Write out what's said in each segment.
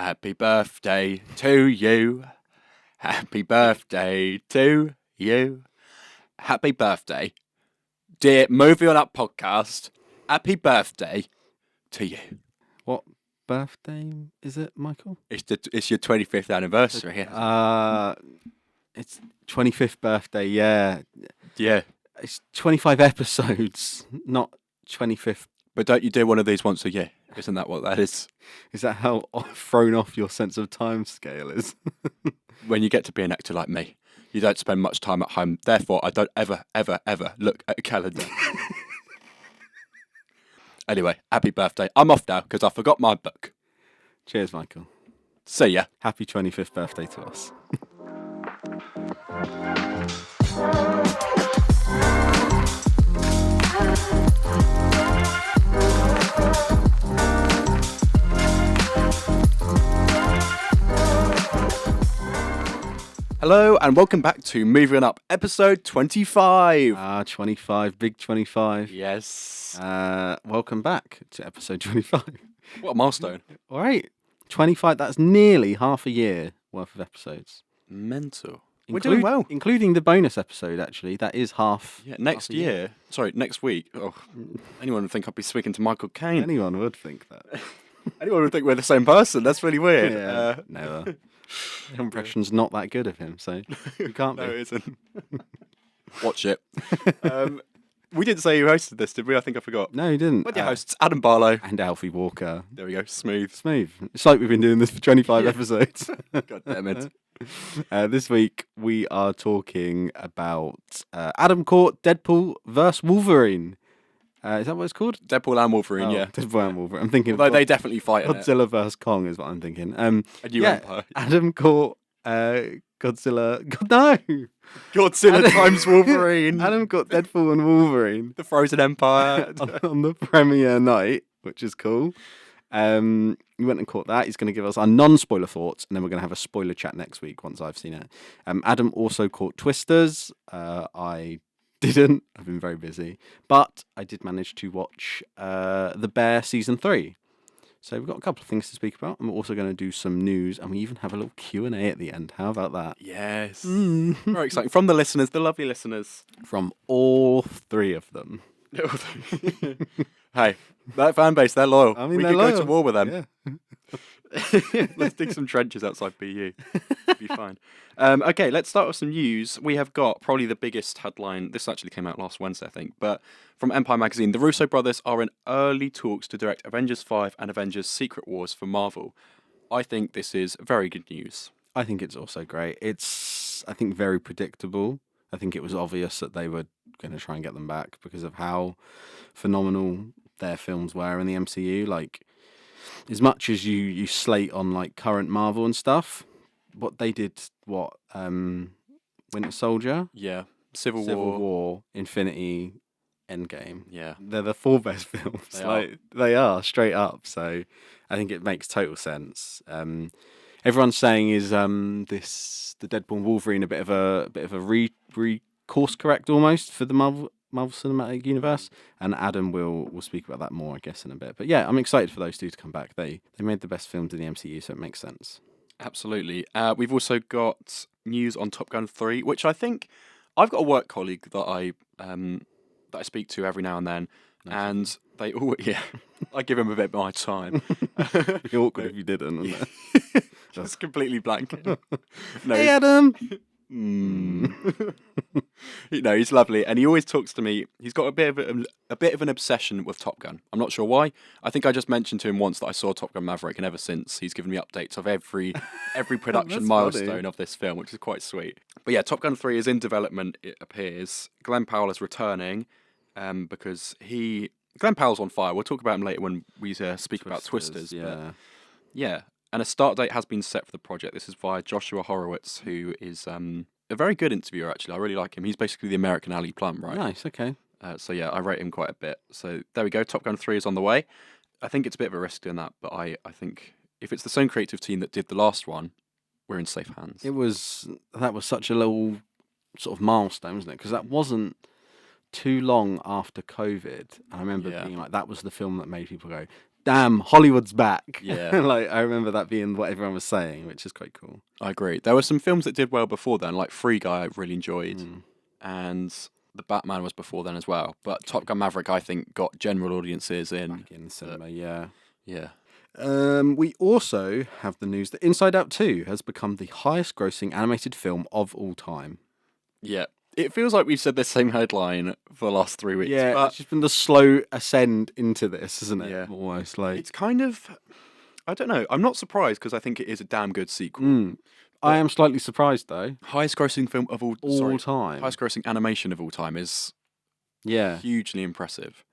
Happy birthday to you. Happy birthday to you. Happy birthday, dear Movie On Up podcast. Happy birthday to you. What birthday is it, Michael? It's your 25th anniversary. It's 25th birthday, yeah. Yeah. It's 25 episodes, not 25th. But don't you do one of these once a year? Isn't that what that is? Is that how thrown off your sense of time scale is? When you get to be an actor like me, you don't spend much time at home. Therefore, I don't ever look at a calendar. Anyway, happy birthday. I'm off now because I forgot my book. Cheers, Michael. See ya. Happy 25th birthday to us. Hello and welcome back to Movie On Up, episode 25. 25, big 25. Yes. Welcome back to episode 25. What a milestone. All right, 25, that's nearly half a year worth of episodes. Mental. We're doing well. Including the bonus episode, actually. That is half. Yeah, next week. Oh, anyone would think I'd be speaking to Michael Caine. Anyone would think that. Anyone would think we're the same person. That's really weird. Yeah, never. The impression's not that good of him, so you can't No, be. it isn't. Watch it. We didn't say who hosted this, did we? I think I forgot. No, you didn't. But the hosts, Adam Barlow. And Alfie Walker. There we go. Smooth. Smooth. It's like we've been doing this for 25 episodes. God damn it. This week we are talking about Adam caught Deadpool vs Wolverine. Is that what it's called? Deadpool and Wolverine, yeah. Deadpool and Wolverine. I'm thinking Although they definitely fight in it. Godzilla vs Kong is what I'm thinking. A new empire. Adam caught Godzilla. No! Godzilla times Wolverine. Adam caught Deadpool and Wolverine. The Frozen Empire. on the premiere night, which is cool. We went and caught that. He's going to give us our non-spoiler thoughts, and then we're going to have a spoiler chat next week once I've seen it. Adam also caught Twisters. I didn't. I've been very busy. But I did manage to watch The Bear Season 3. So we've got a couple of things to speak about. And we're also going to do some news, and we even have a little Q&A at the end. How about that? Yes. Very exciting. From the listeners, the lovely listeners. From all three of them. Hey, that fan base, they're loyal. I mean, we they're could loyal. go to war with them. Yeah. Let's dig some trenches outside BU. Be fine. Okay, let's start with some news. We have got probably the biggest headline. This actually came out last Wednesday, I think. But from Empire Magazine, the Russo brothers are in early talks to direct Avengers 5 and Avengers Secret Wars for Marvel. I think this is very good news. I think it's also great. It's, I think, very predictable. I think it was obvious that they were going to try and get them back because of how phenomenal their films were in the MCU. Like, as much as you slate on like current Marvel and stuff, what they did, Winter Soldier, Yeah. Civil Civil War. War, Infinity, Endgame. Yeah. They're the four best films. They are straight up. So I think it makes total sense. Everyone's saying is the Deadpool and Wolverine a bit of a course correct almost for the Marvel Cinematic Universe, and Adam will speak about that more, I guess, in a bit. But yeah, I'm excited for those two to come back. They made the best films in the MCU, so it makes sense. Absolutely. We've also got news on Top Gun 3, which I think I've got a work colleague that I speak to every now and then, and they all I give him a bit of my time. It'd be awkward if you didn't, wouldn't it? Just completely blank. No. Hey, Adam. He's lovely, and he always talks to me. He's got a bit of an obsession with Top Gun. I'm not sure why. I think I just mentioned to him once that I saw Top Gun Maverick, and ever since he's given me updates of every production milestone funny. of this film, which is quite sweet. But yeah, Top Gun 3 is in development. It appears Glenn Powell is returning because Glenn Powell's on fire. We'll talk about him later when we speak about Twisters. Yeah. But yeah. And a start date has been set for the project. This is via Joshua Horowitz, who is a very good interviewer, actually. I really like him. He's basically the American Ali Plumb, right? Nice, okay. So yeah, I rate him quite a bit. So there we go. Top Gun 3 is on the way. I think it's a bit of a risk doing that, but I think if it's the same creative team that did the last one, we're in safe hands. That was such a little sort of milestone, wasn't it? Because that wasn't too long after COVID. I remember being like, that was the film that made people go, damn, Hollywood's back. Yeah. Like, I remember that being what everyone was saying, which is quite cool. I agree. There were some films that did well before then, like Free Guy I really enjoyed, Mm. and The Batman was before then as well. But Top Gun Maverick, I think, got general audiences in. Back in the cinema, yeah. Yeah. We also have the news that Inside Out 2 has become the highest grossing animated film of all time. Yeah. It feels like we've said the same headline for the last 3 weeks. Yeah, but it's just been the slow ascend into this, isn't it? Yeah. Almost like... it's kind of, I don't know. I'm not surprised because I think it is a damn good sequel. Mm. I am slightly surprised, though. Highest grossing film of all Time. Highest grossing animation of all time is Yeah. hugely impressive.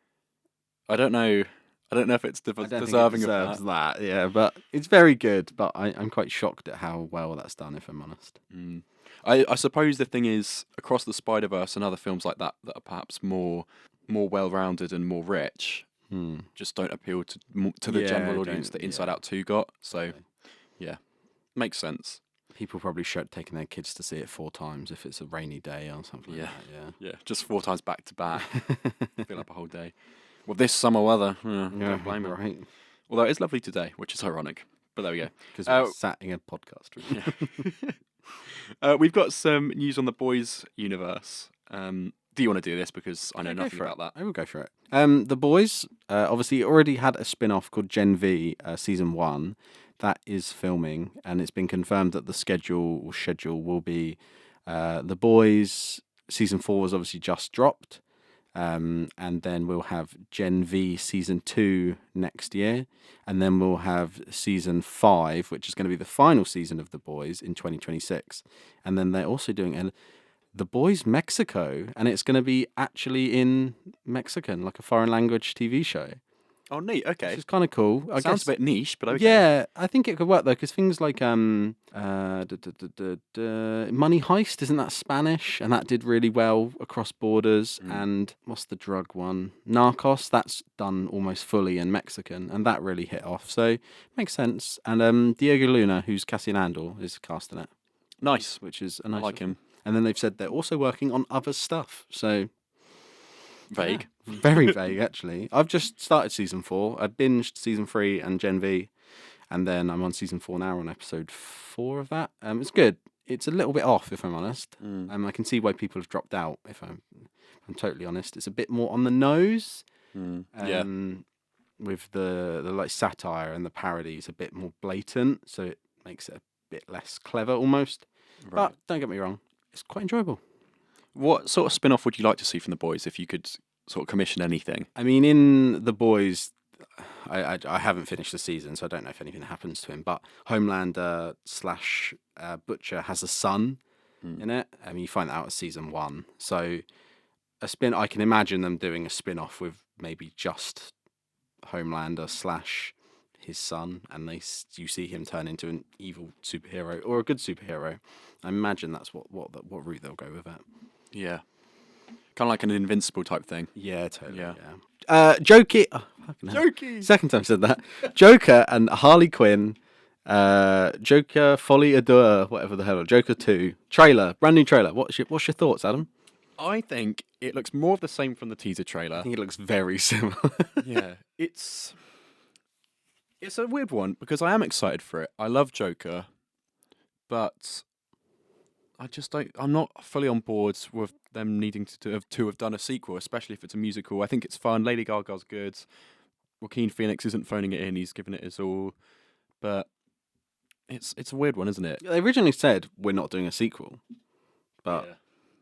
I don't know if it's I don't think it deserving of deserves that. that. Yeah, but it's very good. But I'm quite shocked at how well that's done, if I'm honest. Mm. I suppose the thing is, across the Spider-Verse and other films like that that are perhaps more well-rounded and more rich, just don't appeal to the general audience that Inside Out 2 got. So, yeah, makes sense. People probably should taking their kids to see it 4 times if it's a rainy day or something like that. Yeah, just 4 times back to back. Fill up a whole day. Well, this summer weather, don't blame it. Right. Although it is lovely today, which is ironic. But there we go. Because we're sat in a podcast. We've got some news on the Boys universe. Do you want to do this? Because I know nothing about that. I will go for it. The Boys obviously already had a spin-off called Gen V, Season 1. That is filming, and it's been confirmed that the schedule will be The Boys. Season 4 was obviously just dropped. And then we'll have Gen V Season 2 next year. And then we'll have Season 5, which is going to be the final season of The Boys in 2026. And then they're also doing The Boys Mexico, and it's going to be actually in Mexican, like a foreign language TV show. Oh, neat. Okay. Which is kind of cool. I Sounds guess, a bit niche, but okay. Yeah, I think it could work though, because things like Money Heist, isn't that Spanish? And that did really well across borders. And what's the drug one? Narcos, that's done almost fully in Mexican, and that really hit off. So makes sense. And Diego Luna, who's Cassian Andor, is casting it. Nice. Which is a nice. I like him. And then they've said they're also working on other stuff. So vague. Yeah, very vague, actually. I've just started Season 4. I binged Season 3 and Gen V. And then I'm on Season 4 now on episode 4 of that. It's good. It's a little bit off, if I'm honest. I can see why people have dropped out, if I'm totally honest. It's a bit more on the nose. Yeah. With the like satire and the parodies a bit more blatant. So it makes it a bit less clever, almost. Right. But don't get me wrong. It's quite enjoyable. What sort of spin-off would you like to see from The Boys if you could sort of commission anything? I mean, in The Boys, I haven't finished the season, so I don't know if anything happens to him. But Homelander / Butcher has a son in it. I mean, you find that out at Season 1. So I can imagine them doing a spin-off with maybe just Homelander / his son, and you see him turn into an evil superhero or a good superhero. I imagine that's what route they'll go with it. Yeah. Kind of like an Invincible type thing. Yeah, totally. Yeah. Joker. Jokey. Second time I said that. Joker and Harley Quinn. Joker Folie à Deux, whatever the hell. Joker 2 trailer, brand new trailer. What's your thoughts, Adam? I think it looks more of the same from the teaser trailer. I think it looks very similar. Yeah, it's a weird one because I am excited for it. I love Joker, but I just don't. I'm not fully on board with them needing to have done a sequel, especially if it's a musical. I think it's fun. Lady Gaga's good. Joaquin Phoenix isn't phoning it in. He's giving it his all. But it's a weird one, isn't it? They originally said we're not doing a sequel, but Yeah.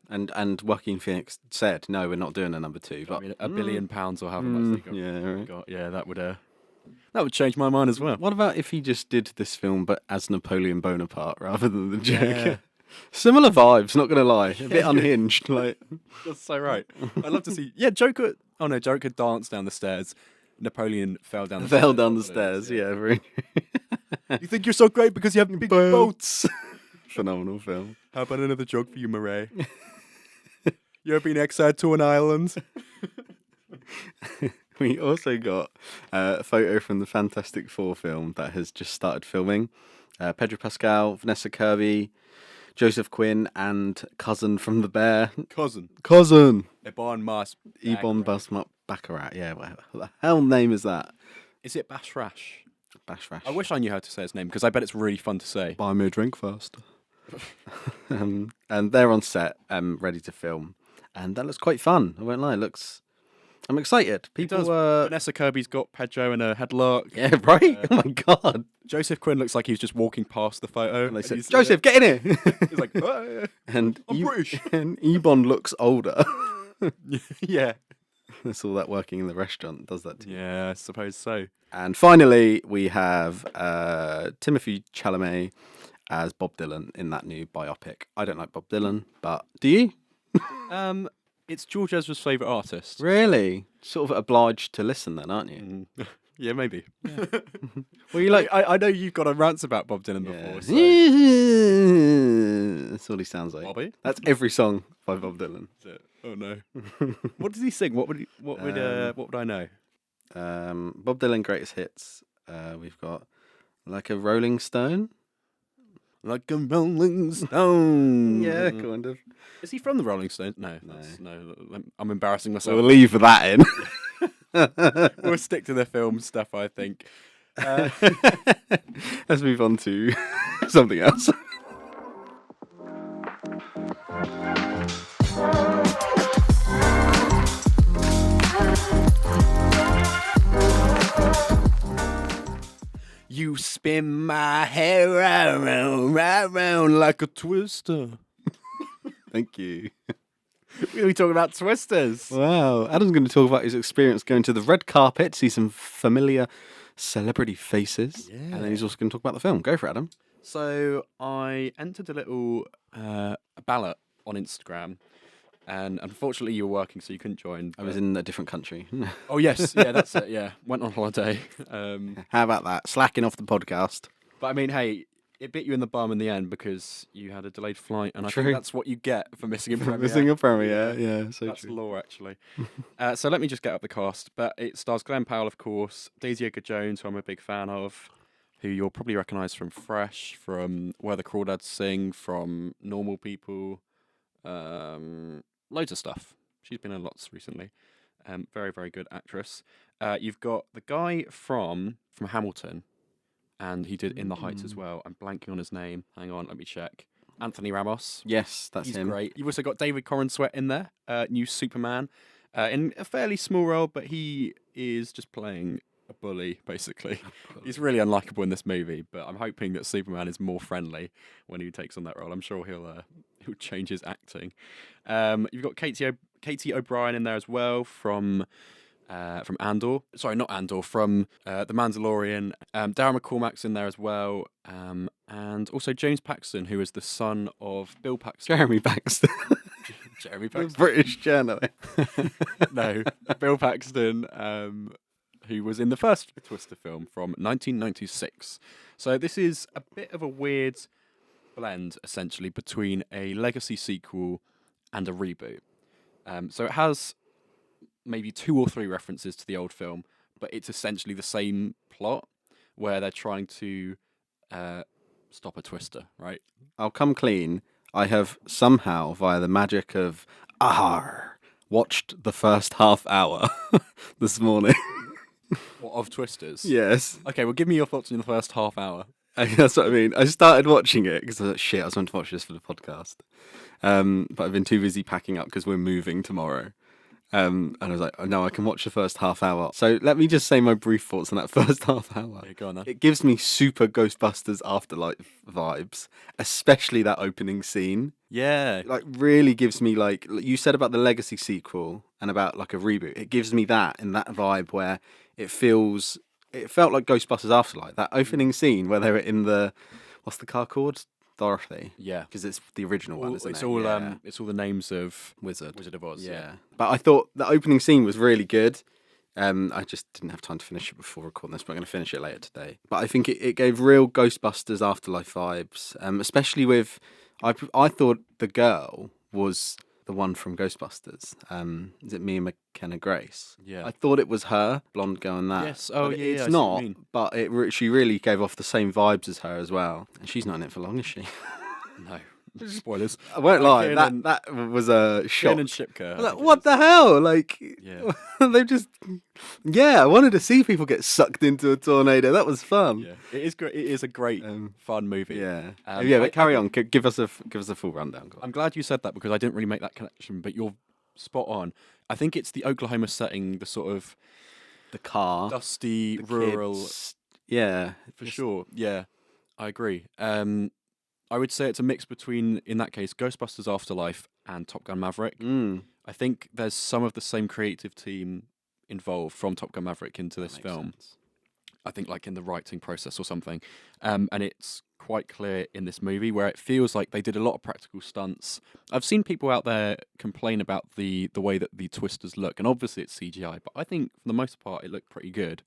and Joaquin Phoenix said no, we're not doing a number 2. But I mean, £1 billion or however much they got. Yeah, right. Yeah, that would change my mind as well. What about if he just did this film but as Napoleon Bonaparte rather than the Joker? Yeah. Similar vibes, not gonna lie. A bit unhinged, like. That's so right. I'd love to see. Yeah, Joker. Oh no, Joker danced down the stairs. Napoleon fell down the stairs. Yeah, very. You think you're so great because you have big boats. Phenomenal film. How about another joke for you, Murray? You ever been exiled to an island? We also got a photo from the Fantastic Four film that has just started filming. Pedro Pascal, Vanessa Kirby, Joseph Quinn, and cousin from The Bear. Cousin. Cousin. Ebon Mas. Ebon Basmat Baccarat. Yeah, what the hell name is that? Is it Bash Rash? Bash Rash. I wish I knew how to say his name because I bet it's really fun to say. Buy me a drink first. And they're on set, ready to film, and that looks quite fun. I won't lie. I'm excited. People. Vanessa Kirby's got Pedro in a headlock. Yeah, right. Oh my god. Joseph Quinn looks like he's just walking past the photo. And they said, Joseph, get in here. He's like, "Ah." And I'm British. And Ebon looks older. Yeah. That's all that working in the restaurant does that to you. Yeah, I suppose so. And finally, we have Timothée Chalamet as Bob Dylan in that new biopic. I don't like Bob Dylan, but do you? It's George Ezra's favourite artist. Really? Sort of obliged to listen then, aren't you? Yeah, maybe. Well, you like... I know you've got a rant about Bob Dylan before. So. That's all he sounds like. Bobby? That's every song by Bob Dylan. Is it? Oh no. What does he sing? What would I know? Bob Dylan greatest hits. We've got Like a Rolling Stone. Like a Rolling Stone. Yeah, kind of. Is he from the Rolling Stones? No. I'm embarrassing myself. We'll leave that in. We'll stick to the film stuff, I think. Let's move on to something else. You spin my hair round like a twister. Thank you. We talking about twisters. Wow. Adam's going to talk about his experience going to the red carpet, see some familiar celebrity faces. Yeah. And then he's also going to talk about the film. Go for it, Adam. So I entered a little ballot on Instagram. And unfortunately, you were working, so you couldn't join. I was in a different country. Oh, yes. Yeah, that's it. Yeah. Went on holiday. How about that? Slacking off the podcast. But I mean, hey, it bit you in the bum in the end because you had a delayed flight. And I True. think that's what you get for missing a premiere. Missing a premiere, yeah. So that's true. law, actually. So let me just get up the cast. But it stars Glenn Powell, of course, Daisy Edgar-Jones, who I'm a big fan of, who you'll probably recognise from Fresh, from Where the Crawdads Sing, from Normal People, loads of stuff. She's been in lots recently. Very, very good actress. You've got the guy from Hamilton, and he did In the Heights as well. I'm blanking on his name. Hang on, let me check. Anthony Ramos. Yes, that's He's him. great. You've also got David Corenswet in there, new Superman, in a fairly small role, but he is just playing a bully, basically. He's really unlikable in this movie, but I'm hoping that Superman is more friendly when he takes on that role. I'm sure he'll change his acting. You've got Katie O'Brien in there as well from Andor. Sorry, not Andor. From The Mandalorian. Darren McCormack's in there as well. And also James Paxton, who is the son of Bill Paxton. Jeremy Paxton. Jeremy Paxton. British journalist. No, Bill Paxton, who was in the first Twister film from 1996. So this is a bit of a weird blend, essentially, between a legacy sequel and a reboot. So it has maybe 2 or 3 references to the old film, but it's essentially the same plot where they're trying to stop a Twister, right? I'll come clean. I have somehow, via the magic of watched the first half hour this morning. What, of Twisters? Yes. Okay, well, give me your thoughts on the first half hour. That's what I mean. I started watching it because I was like, shit, I was meant to watch this for the podcast. But I've been too busy packing up because we're moving tomorrow. And I was like, oh, no, I can watch the first half hour. So let me just say my brief thoughts on that first half hour. Yeah, go on then. It gives me super Ghostbusters Afterlife vibes, especially that opening scene. Yeah. Like, really gives me, like, you said about the Legacy sequel and about, like, a reboot. It gives me that and that vibe where it felt like Ghostbusters Afterlife. That opening scene where they're in the, what's the car called? Dorothy. Yeah. Because it's the original one, isn't it's it? all Yeah. It's all the names of Wizard of Oz. Yeah. But I thought the opening scene was really good. I just didn't have time to finish it before recording this, but I'm going to finish it later today. But I think it gave real Ghostbusters Afterlife vibes, especially with, I thought the girl was the one from Ghostbusters. Is it Mia McKenna Grace? Yeah. I thought it was her, blonde girl in that. Yes. Oh, But yeah. I It's see not, what you mean. but she really gave off the same vibes as her as well. And she's not in it for long, is she? Spoilers. I won't lie, Caine that and- that was a shock. Caine and Shipka. I Like, think it what is. the hell? Like, Yeah. they've just. Yeah, I wanted to see people get sucked into a tornado. That was fun. Yeah, it is great. It is a great, fun movie. Yeah. Yeah, But carry on. Give us a full rundown. Go on. I'm glad you said that because I didn't really make that connection, but you're spot on. I think it's the Oklahoma setting, the sort of The car, dusty, the rural. kids. Yeah, For sure. Yeah, I agree. I would say it's a mix between, in that case, Ghostbusters Afterlife and Top Gun Maverick. Mm, I think there's some of the same creative team involved from Top Gun Maverick into this makes film. sense. I think like in the writing process or something. And it's quite clear in this movie where it feels like they did a lot of practical stunts. I've seen people out there complain about the way that the twisters look, and obviously it's CGI, but I think for the most part it looked pretty good.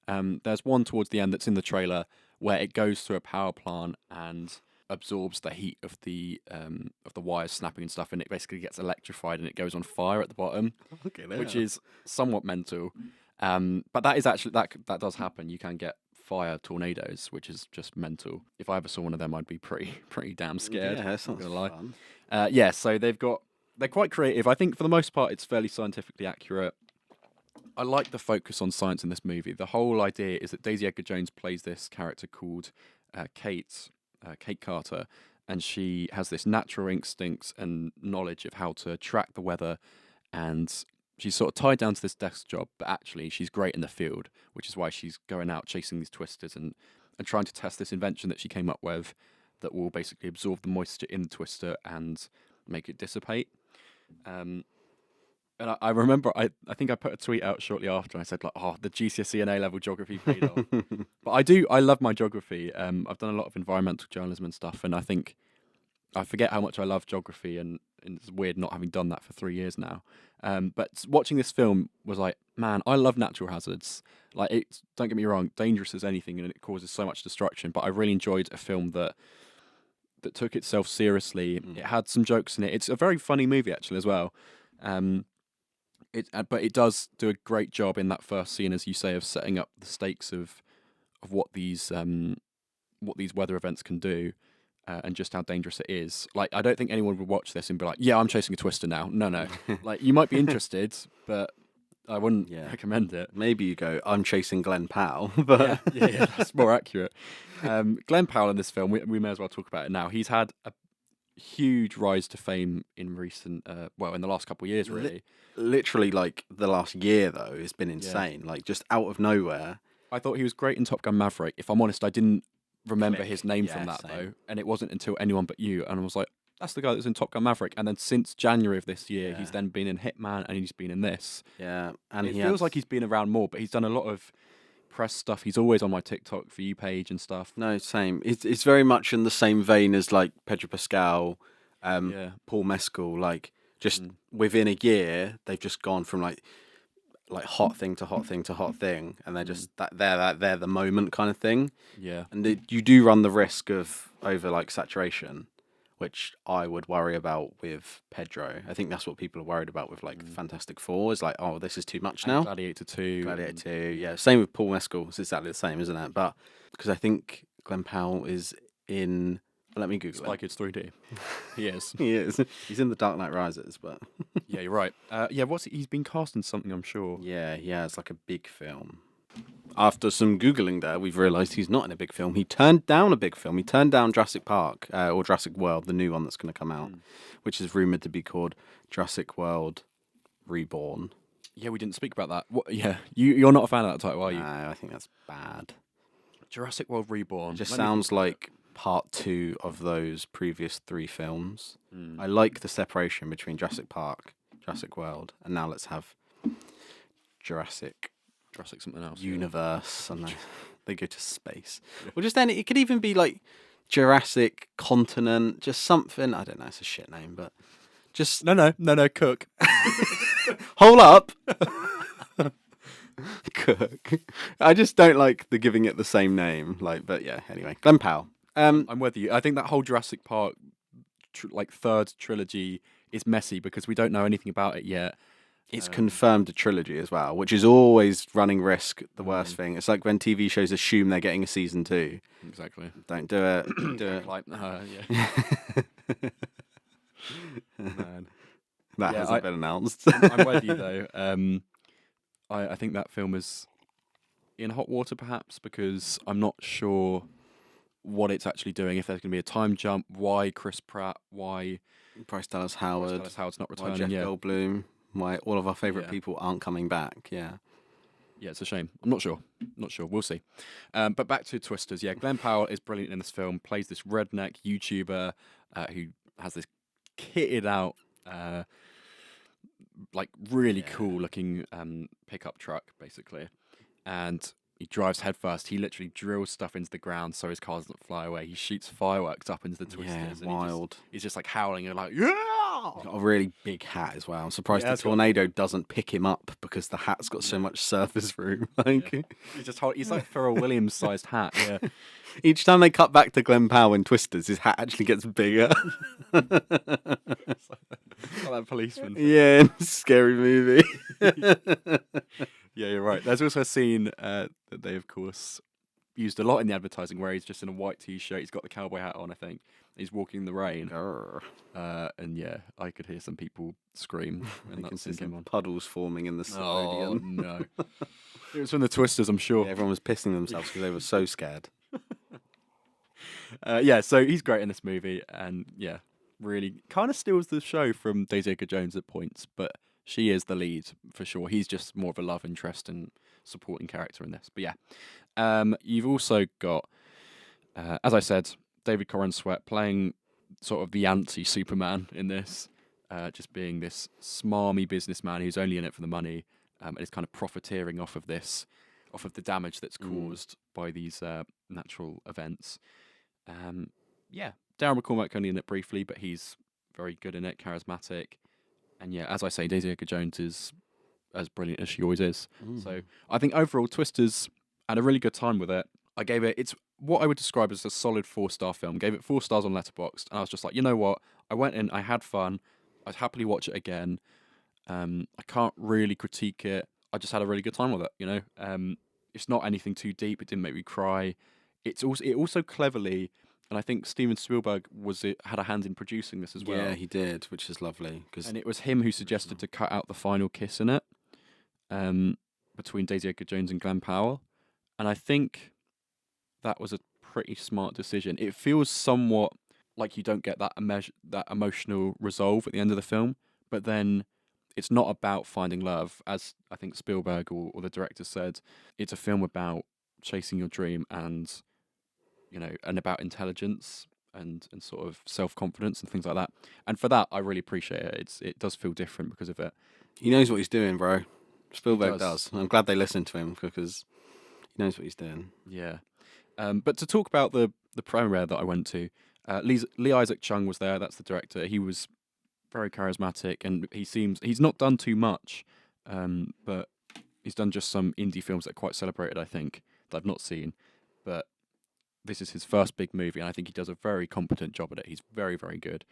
There's one towards the end that's in the trailer where it goes through a power plant and absorbs the heat of the wires snapping and stuff, and it basically gets electrified and it goes on fire at the bottom, Okay, which is somewhat mental. But that is actually that does happen. You can get fire tornadoes, which is just mental. If I ever saw one of them, I'd be pretty damn scared. Yeah, that not sounds gonna lie. fun. Yeah, so they're quite creative. I think for the most part, it's fairly scientifically accurate. I like the focus on science in this movie. The whole idea is that Daisy Edgar Jones plays this character called Kate Carter, and she has this natural instincts and knowledge of how to track the weather, and she's sort of tied down to this desk job, but actually she's great in the field, which is why she's going out chasing these twisters and trying to test this invention that she came up with that will basically absorb the moisture in the twister and make it dissipate. And I remember, I think I put a tweet out shortly after, and I said, like, oh, the GCSE and A-level geography paid off. But I love my geography. I've done a lot of environmental journalism and stuff, and I think I forget how much I love geography, and it's weird not having done that for 3 years now. But watching this film was like, man, I love natural hazards. Like, don't get me wrong, dangerous as anything, and it causes so much destruction, but I really enjoyed a film that took itself seriously. It had some jokes in it. It's a very funny movie, actually, as well. But it does do a great job in that first scene, as you say, of setting up the stakes of what these weather events can do, and just how dangerous it is. Like, I don't think anyone would watch this and be like, "Yeah, I'm chasing a twister now." No. Like, you might be interested, but I wouldn't recommend it. Maybe you go, I'm chasing Glenn Powell, but Yeah, that's more accurate. Glenn Powell in this film, we may as well talk about it now. He's had a huge rise to fame in recent, in the last couple of years, really. literally like the last year though, it's been insane. Like just out of nowhere. I thought he was great in Top Gun Maverick. If I'm honest, I didn't remember Click. his name Yeah, from that same. though, and it wasn't until Anyone But You, and I was like, that's the guy that was in Top Gun Maverick. And then since January of this year, he's then been in Hitman and he's been in this. Yeah, and It feels like he's been around more, but he's done a lot of press stuff. He's always on my TikTok For You page and stuff. No, same. It's very much in the same vein as like Pedro Pascal, Paul Mescal. Like just within a year, they've just gone from like hot thing to hot thing to hot thing, and they're just they're the moment kind of thing. Yeah, And you do run the risk of over like saturation, which I would worry about with Pedro. I think that's what people are worried about with like Fantastic Four. Is like, oh, this is too much now. Gladiator 2. Gladiator 2, yeah. Same with Paul Mescal. It's exactly the same, isn't it? But because I think Glenn Powell is in. Let me Google Spy Kids 3D. He is. He is. He's in The Dark Knight Rises, but Yeah, you're right. He's been cast in something, I'm sure. yeah, it's like a big film. After some Googling there, we've realised he's not in a big film. He turned down a big film. He turned down Jurassic Park, or Jurassic World, the new one that's going to come out, which is rumoured to be called Jurassic World Reborn. Yeah, we didn't speak about that. What, yeah, you're not a fan of that title, are you? No, I think that's bad. Jurassic World Reborn. It just Let me sounds think about like part 2 of those previous 3 films. I like the separation between Jurassic Park, Jurassic World, and now let's have Jurassic something else. Universe, and they go to space. Or just then, it could even be like Jurassic Continent, just something. I don't know, it's a shit name, but just No, Cook. hold up. Cook. I just don't like the giving it the same name. Like, but yeah. Anyway, Glenn Powell. I'm with you. I think that whole Jurassic Park, third trilogy is messy because we don't know anything about it yet. It's confirmed a trilogy as well, which is always running risk. The worst thing. It's like when TV shows assume they're getting a season 2. Exactly. Don't do it. Don't do it. Like, yeah. Man. That hasn't been announced. I'm with you though. I think that film is in hot water, perhaps, because I'm not sure what it's actually doing. If there's going to be a time jump, why Chris Pratt? Why Bryce Dallas Howard? Bryce Dallas Howard's not Why returning? Jeff Goldblum? Why all of our favourite people aren't coming back? Yeah. Yeah, it's a shame. I'm not sure. Not sure. We'll see. But back to Twisters. Yeah, Glenn Powell is brilliant in this film. Plays this redneck YouTuber who has this kitted out, like really cool looking pickup truck, basically, and he drives headfirst. He literally drills stuff into the ground so his car doesn't fly away. He shoots fireworks up into the Twisters. Yeah, and wild. He's just like howling and like, yeah! He's got a really big hat as well. I'm surprised the tornado doesn't pick him up because the hat's got so much surface room. Like he's like Pharrell Williams sized hat. Yeah. Each time they cut back to Glenn Powell in Twisters, his hat actually gets bigger. Like that policeman. Yeah, scary movie. Yeah, you're right. There's also a scene that they, of course, used a lot in the advertising where he's just in a white t-shirt. He's got the cowboy hat on, I think. He's walking in the rain. And yeah, I could hear some people scream when that scene came on. Puddles forming in the Oh, stadium. no. It was from the Twisters, I'm sure. Yeah, everyone was pissing themselves because they were so scared. Yeah, so he's great in this movie. And yeah, really kind of steals the show from Daisy Edgar-Jones at points. But she is the lead for sure. He's just more of a love interest and supporting character in this. But yeah, you've also got, as I said, David Corran Sweat playing sort of the anti-Superman in this, just being this smarmy businessman who's only in it for the money, and is kind of profiteering off of the damage that's caused by these natural events. Yeah, Darren McCormack only in it briefly, but he's very good in it, charismatic. And yeah, as I say, Daisy Edgar-Jones is as brilliant as she always is. So I think overall, Twisters had a really good time with it. I gave it, it's what I would describe as a solid 4-star film. Gave it 4 stars on Letterboxd, and I was just like, you know what? I went in, I had fun. I'd happily watch it again. I can't really critique it. I just had a really good time with it. You know, it's not anything too deep. It didn't make me cry. It also cleverly. And I think Steven Spielberg had a hand in producing this as well. Yeah, he did, which is lovely. And it was him who suggested to cut out the final kiss in it, between Daisy Edgar-Jones and Glenn Powell. And I think that was a pretty smart decision. It feels somewhat like you don't get that emotional resolve at the end of the film, but then it's not about finding love, as I think Spielberg or the director said. It's a film about chasing your dream and, you know, and about intelligence and sort of self-confidence and things like that. And for that, I really appreciate it. It does feel different because of it. He knows what he's doing, bro. Spielberg does. I'm glad they listened to him because he knows what he's doing. Yeah. But to talk about the premiere that I went to, Lee Isaac Chung was there. That's the director. He was very charismatic, and he's not done too much, but he's done just some indie films that are quite celebrated, I think, that I've not seen. But this is his first big movie, and I think he does a very competent job at it. He's very, very good,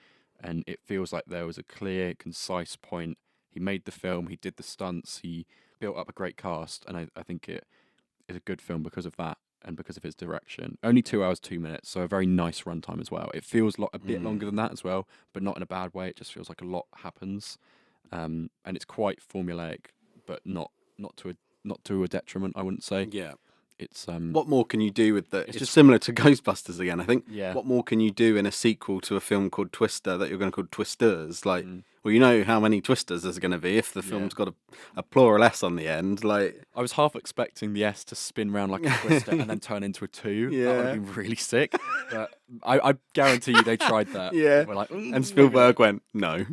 and it feels like there was a clear, concise point. He made the film, he did the stunts, he built up a great cast, and I think it is a good film because of that and because of his direction. Only 2 hours, 2 minutes, so a very nice runtime as well. It feels a bit longer than that as well, but not in a bad way. It just feels like a lot happens, and it's quite formulaic, but not to a detriment, I wouldn't say. Yeah. It's what more can you do with the? It's just similar to Ghostbusters again. I think. Yeah. What more can you do in a sequel to a film called Twister that you're going to call Twisters? Like, well, you know how many Twisters there's going to be if the film's got a plural S on the end. Like, I was half expecting the S to spin round like a twister and then turn into a 2. Yeah. That would have been really sick. But I guarantee you they tried that. Yeah. We're like, and Spielberg went, no.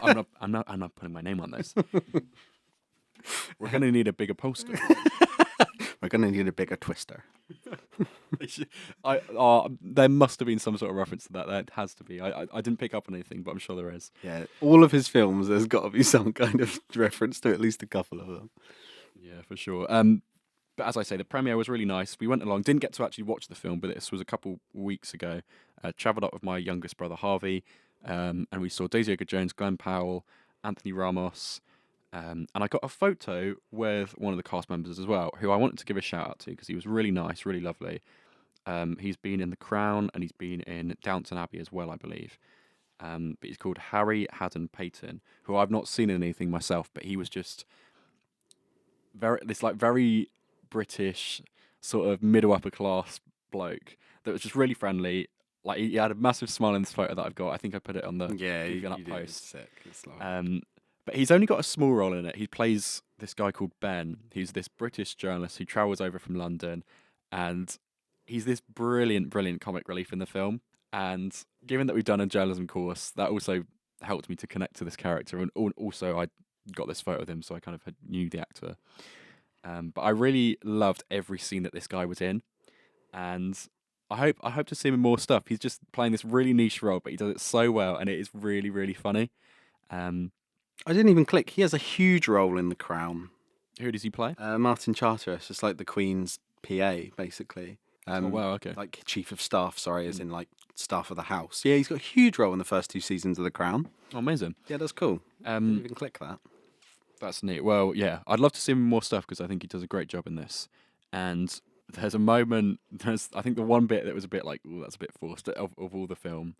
I'm not putting my name on this. We're going to need a bigger poster. We're going to need a bigger Twister. There must have been some sort of reference to that. There has to be. I didn't pick up on anything, but I'm sure there is. Yeah, all of his films, there's got to be some kind of reference to at least a couple of them. Yeah, for sure. But as I say, the premiere was really nice. We went along, didn't get to actually watch the film, but this was a couple weeks ago. Travelled up with my youngest brother, Harvey, and we saw Daisy Edgar-Jones, Glenn Powell, Anthony Ramos, And I got a photo with one of the cast members as well, who I wanted to give a shout out to because he was really nice, really lovely. He's been in The Crown and he's been in Downton Abbey as well, I believe. But he's called Harry Haddon Payton, who I've not seen in anything myself, but he was just very British, sort of middle upper class bloke that was just really friendly. Like he had a massive smile in this photo that I've got. I think I put it on the you post. It's sick. It's like... But he's only got a small role in it. He plays this guy called Ben. He's this British journalist who travels over from London, and he's this brilliant comic relief in the film. And given that we've done a journalism course, that also helped me to connect to this character. And also, I got this photo of him, so I kind of knew the actor. But I really loved every scene that this guy was in, and I hope to see him in more stuff. He's just playing this really niche role, but he does it so well, and it is really funny. I didn't even click. He has a huge role in The Crown. Who does he play? Martin Charteris. It's like the Queen's PA, basically. Oh wow, okay. Like chief of staff, sorry, as in like staff of the house. Yeah, he's got a huge role in the first 2 seasons of The Crown. Oh, amazing. Yeah, that's cool. Didn't even click that. That's neat. Well, yeah, I'd love to see him in more stuff because I think he does a great job in this. And there's a moment, I think the one bit that was a bit like, ooh, that's a bit forced of all the film,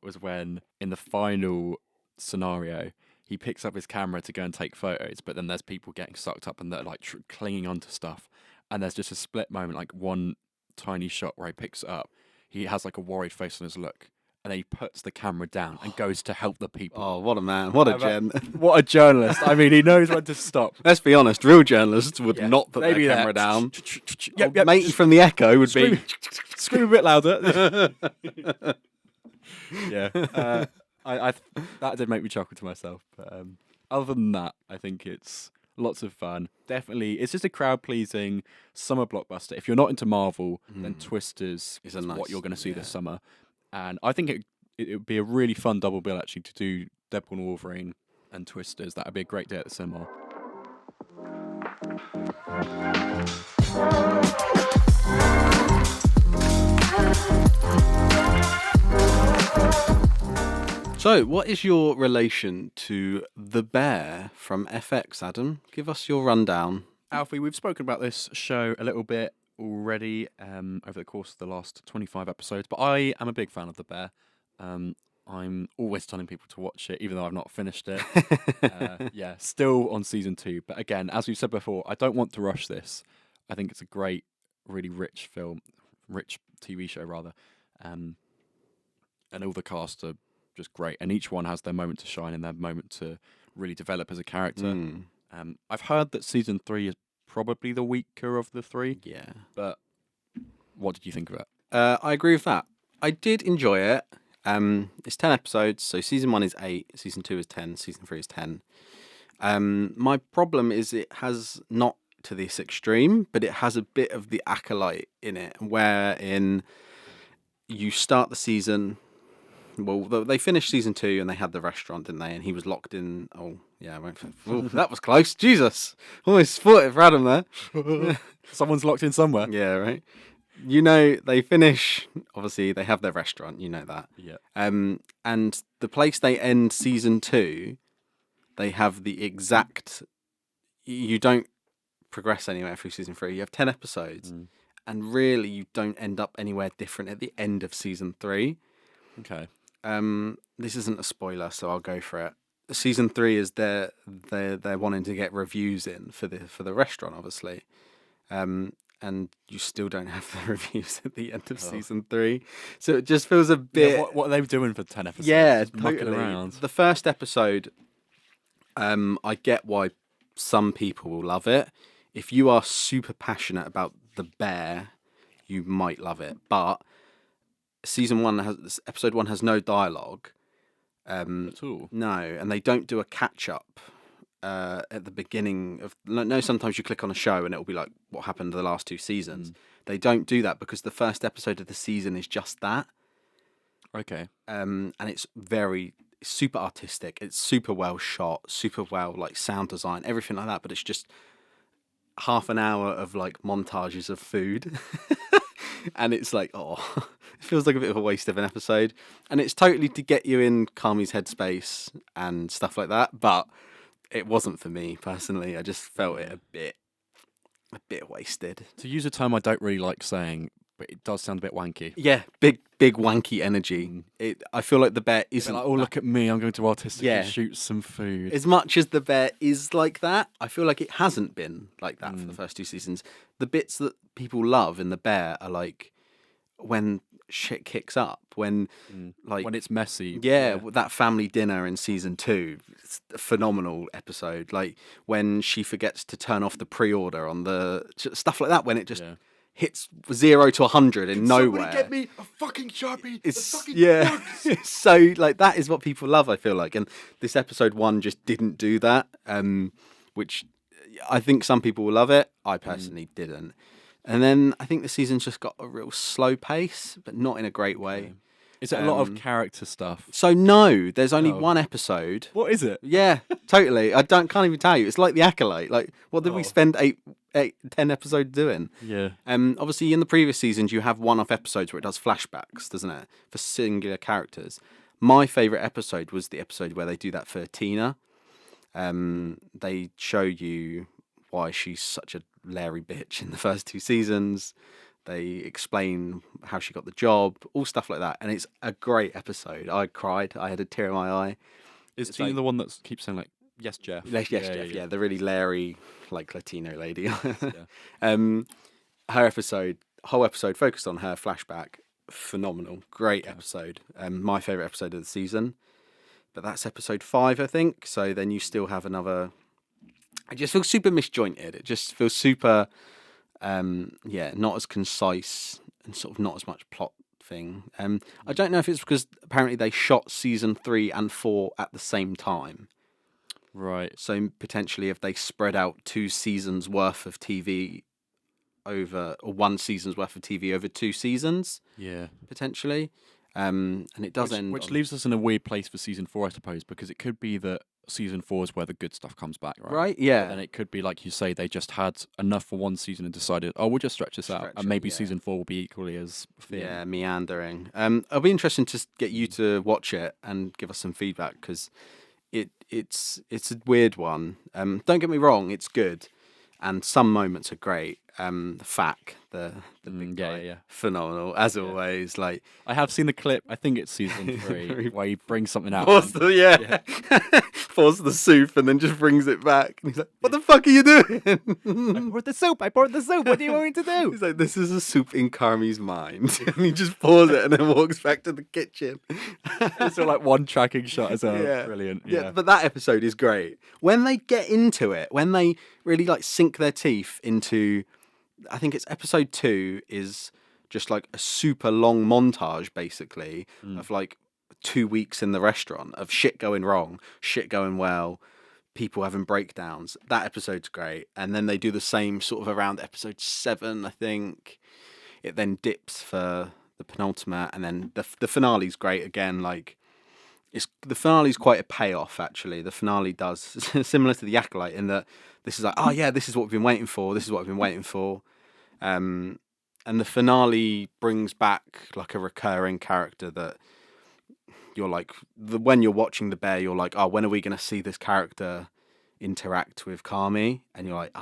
was when in the final scenario, he picks up his camera to go and take photos, but then there's people getting sucked up and they're like clinging onto stuff. And there's just a split moment, like one tiny shot where he picks it up. He has like a worried face on his look. And then he puts the camera down and goes to help the people. Oh, what a man. What a gen. What a journalist. I mean, he knows when to stop. Let's be honest, real journalists would not put their camera down. Yep. Matey from the Echo would be... Scream a bit louder. Yeah. I that did make me chuckle to myself. But other than that, I think it's lots of fun. Definitely, it's just a crowd-pleasing summer blockbuster. If you're not into Marvel, then Twisters is what you're going to see this summer. And I think it would be a really fun double bill, actually, to do Deadpool Wolverine and Twisters. That would be a great day at the cinema. So, what is your relation to The Bear from FX, Adam? Give us your rundown. Alfie, we've spoken about this show a little bit already over the course of the last 25 episodes, but I am a big fan of The Bear. I'm always telling people to watch it, even though I've not finished it. Yeah, still on season 2. But again, as we've said before, I don't want to rush this. I think it's a great, really rich TV show, rather. And all the cast are just great. And each one has their moment to shine and their moment to really develop as a character. I've heard that season 3 is probably the weaker of the 3. Yeah. But what did you think of it? I agree with that. I did enjoy it. It's 10 episodes, so season 1 is 8, season 2 is 10, season 3 is 10. My problem is it has not to this extreme, but it has a bit of the Acolyte in it, wherein you start the season... Well, they finished season 2 and they had the restaurant, didn't they? And he was locked in... Oh, yeah, that was close. Jesus. Almost sport it for Adam there. Someone's locked in somewhere. Yeah, right. You know, they finish... Obviously, they have their restaurant. You know that. Yeah. And the place they end season 2, they have the exact... You don't progress anywhere through season 3. You have 10 episodes. And really, you don't end up anywhere different at the end of season 3. Okay. This isn't a spoiler, so I'll go for it. Season 3 is they're wanting to get reviews in for the restaurant, obviously, and you still don't have the reviews at the end of season 3, so it just feels a bit. Yeah, what are they doing for 10 episodes? Yeah, mucking totally. Around. The first episode, I get why some people will love it. If you are super passionate about the bear, you might love it, but episode 1 has no dialogue at all. No, and they don't do a catch up at the beginning of. No, sometimes you click on a show and it'll be like what happened to the last 2 seasons. They don't do that because the first episode of the season is just that. Okay. And it's super artistic. It's super well shot, super well like sound design, everything like that. But it's just half an hour of like montages of food. And it's like, it feels like a bit of a waste of an episode. And it's totally to get you in Kami's headspace and stuff like that. But it wasn't for me personally. I just felt it a bit wasted. To use a term I don't really like saying, but it does sound a bit wanky. Yeah, big wanky energy. I feel like the bear They're isn't. like, oh, look at me, I'm going to artistically Yeah. shoot some food. As much as the bear is like that, I feel like it hasn't been like that for the first 2 seasons. The bits that people love in the bear are like when shit kicks up, when like when it's messy. yeah, that family dinner in season 2, it's a phenomenal episode. Like when she forgets to turn off the pre-order on the stuff like that, when it just hits 0 to 100 in nowhere. Somebody get me a fucking Sharpie. It's so like that is what people love, I feel like, and this episode 1 just didn't do that, which I think some people will love it. I personally didn't. And then I think the season's just got a real slow pace, but not in a great way. Is it a lot of character stuff? So no, there's only one episode. What is it? Yeah, totally. Can't even tell you. It's like The Acolyte. Like, what did we spend 10 episodes doing? Yeah. Obviously, in the previous seasons, you have one-off episodes where it does flashbacks, doesn't it, for singular characters. My favourite episode was the episode where they do that for Tina. They show you why she's such a Larry bitch in the first 2 seasons. They explain how she got the job, all stuff like that, and it's a great episode. I cried. I had a tear in my eye. Is Tina the one that keeps saying like, "Yes, Jeff"? Yes, Jeff. Yeah, the really Larry, like Latino lady. Yeah. Her whole episode focused on her flashback. Phenomenal, great episode. My favorite episode of the season. But that's episode 5, I think. So then you still have another. It just feels super misjointed. It just feels super, not as concise and sort of not as much plot thing. I don't know if it's because apparently they shot season 3 and 4 at the same time. Right. So potentially if they spread out 2 seasons worth of TV over, or 1 season's worth of TV over 2 seasons. Yeah. Potentially. And it does end. Which leaves us in a weird place for season 4, I suppose, because it could be that season 4 is where the good stuff comes back, right? Right, yeah. And it could be, like you say, they just had enough for 1 season and decided, oh, we'll just stretch this out. And maybe season 4 will be equally as thin. Yeah, meandering. It'll be interesting to get you to watch it and give us some feedback, because it's a weird one. Don't get me wrong, it's good. And some moments are great. Fack, the big guy, phenomenal as always. Like I have seen the clip. I think it's season 3 where he brings something out. Pours the soup and then just brings it back. And he's like, "What the fuck are you doing?" I poured the soup. What do you want me to do? He's like, "This is a soup in Carmi's mind," and he just pours it and then walks back to the kitchen. It's all like one tracking shot as well. Yeah. Brilliant. Yeah, but that episode is great. When they get into it, when they really like sink their teeth into, I think it's episode 2 is just like a super long montage basically of like 2 weeks in the restaurant of shit going wrong, shit going well, people having breakdowns. That episode's great. And then they do the same sort of around episode 7, I think. It then dips for the penultimate, and then the finale's great again. Like the finale's quite a payoff actually. The finale does similar to the Acolyte in that this is like, oh yeah, this is what we've been waiting for. This is what I've been waiting for. And the finale brings back like a recurring character that you're like, when you're watching the bear, you're like, oh, when are we going to see this character interact with Carmi? And you're like,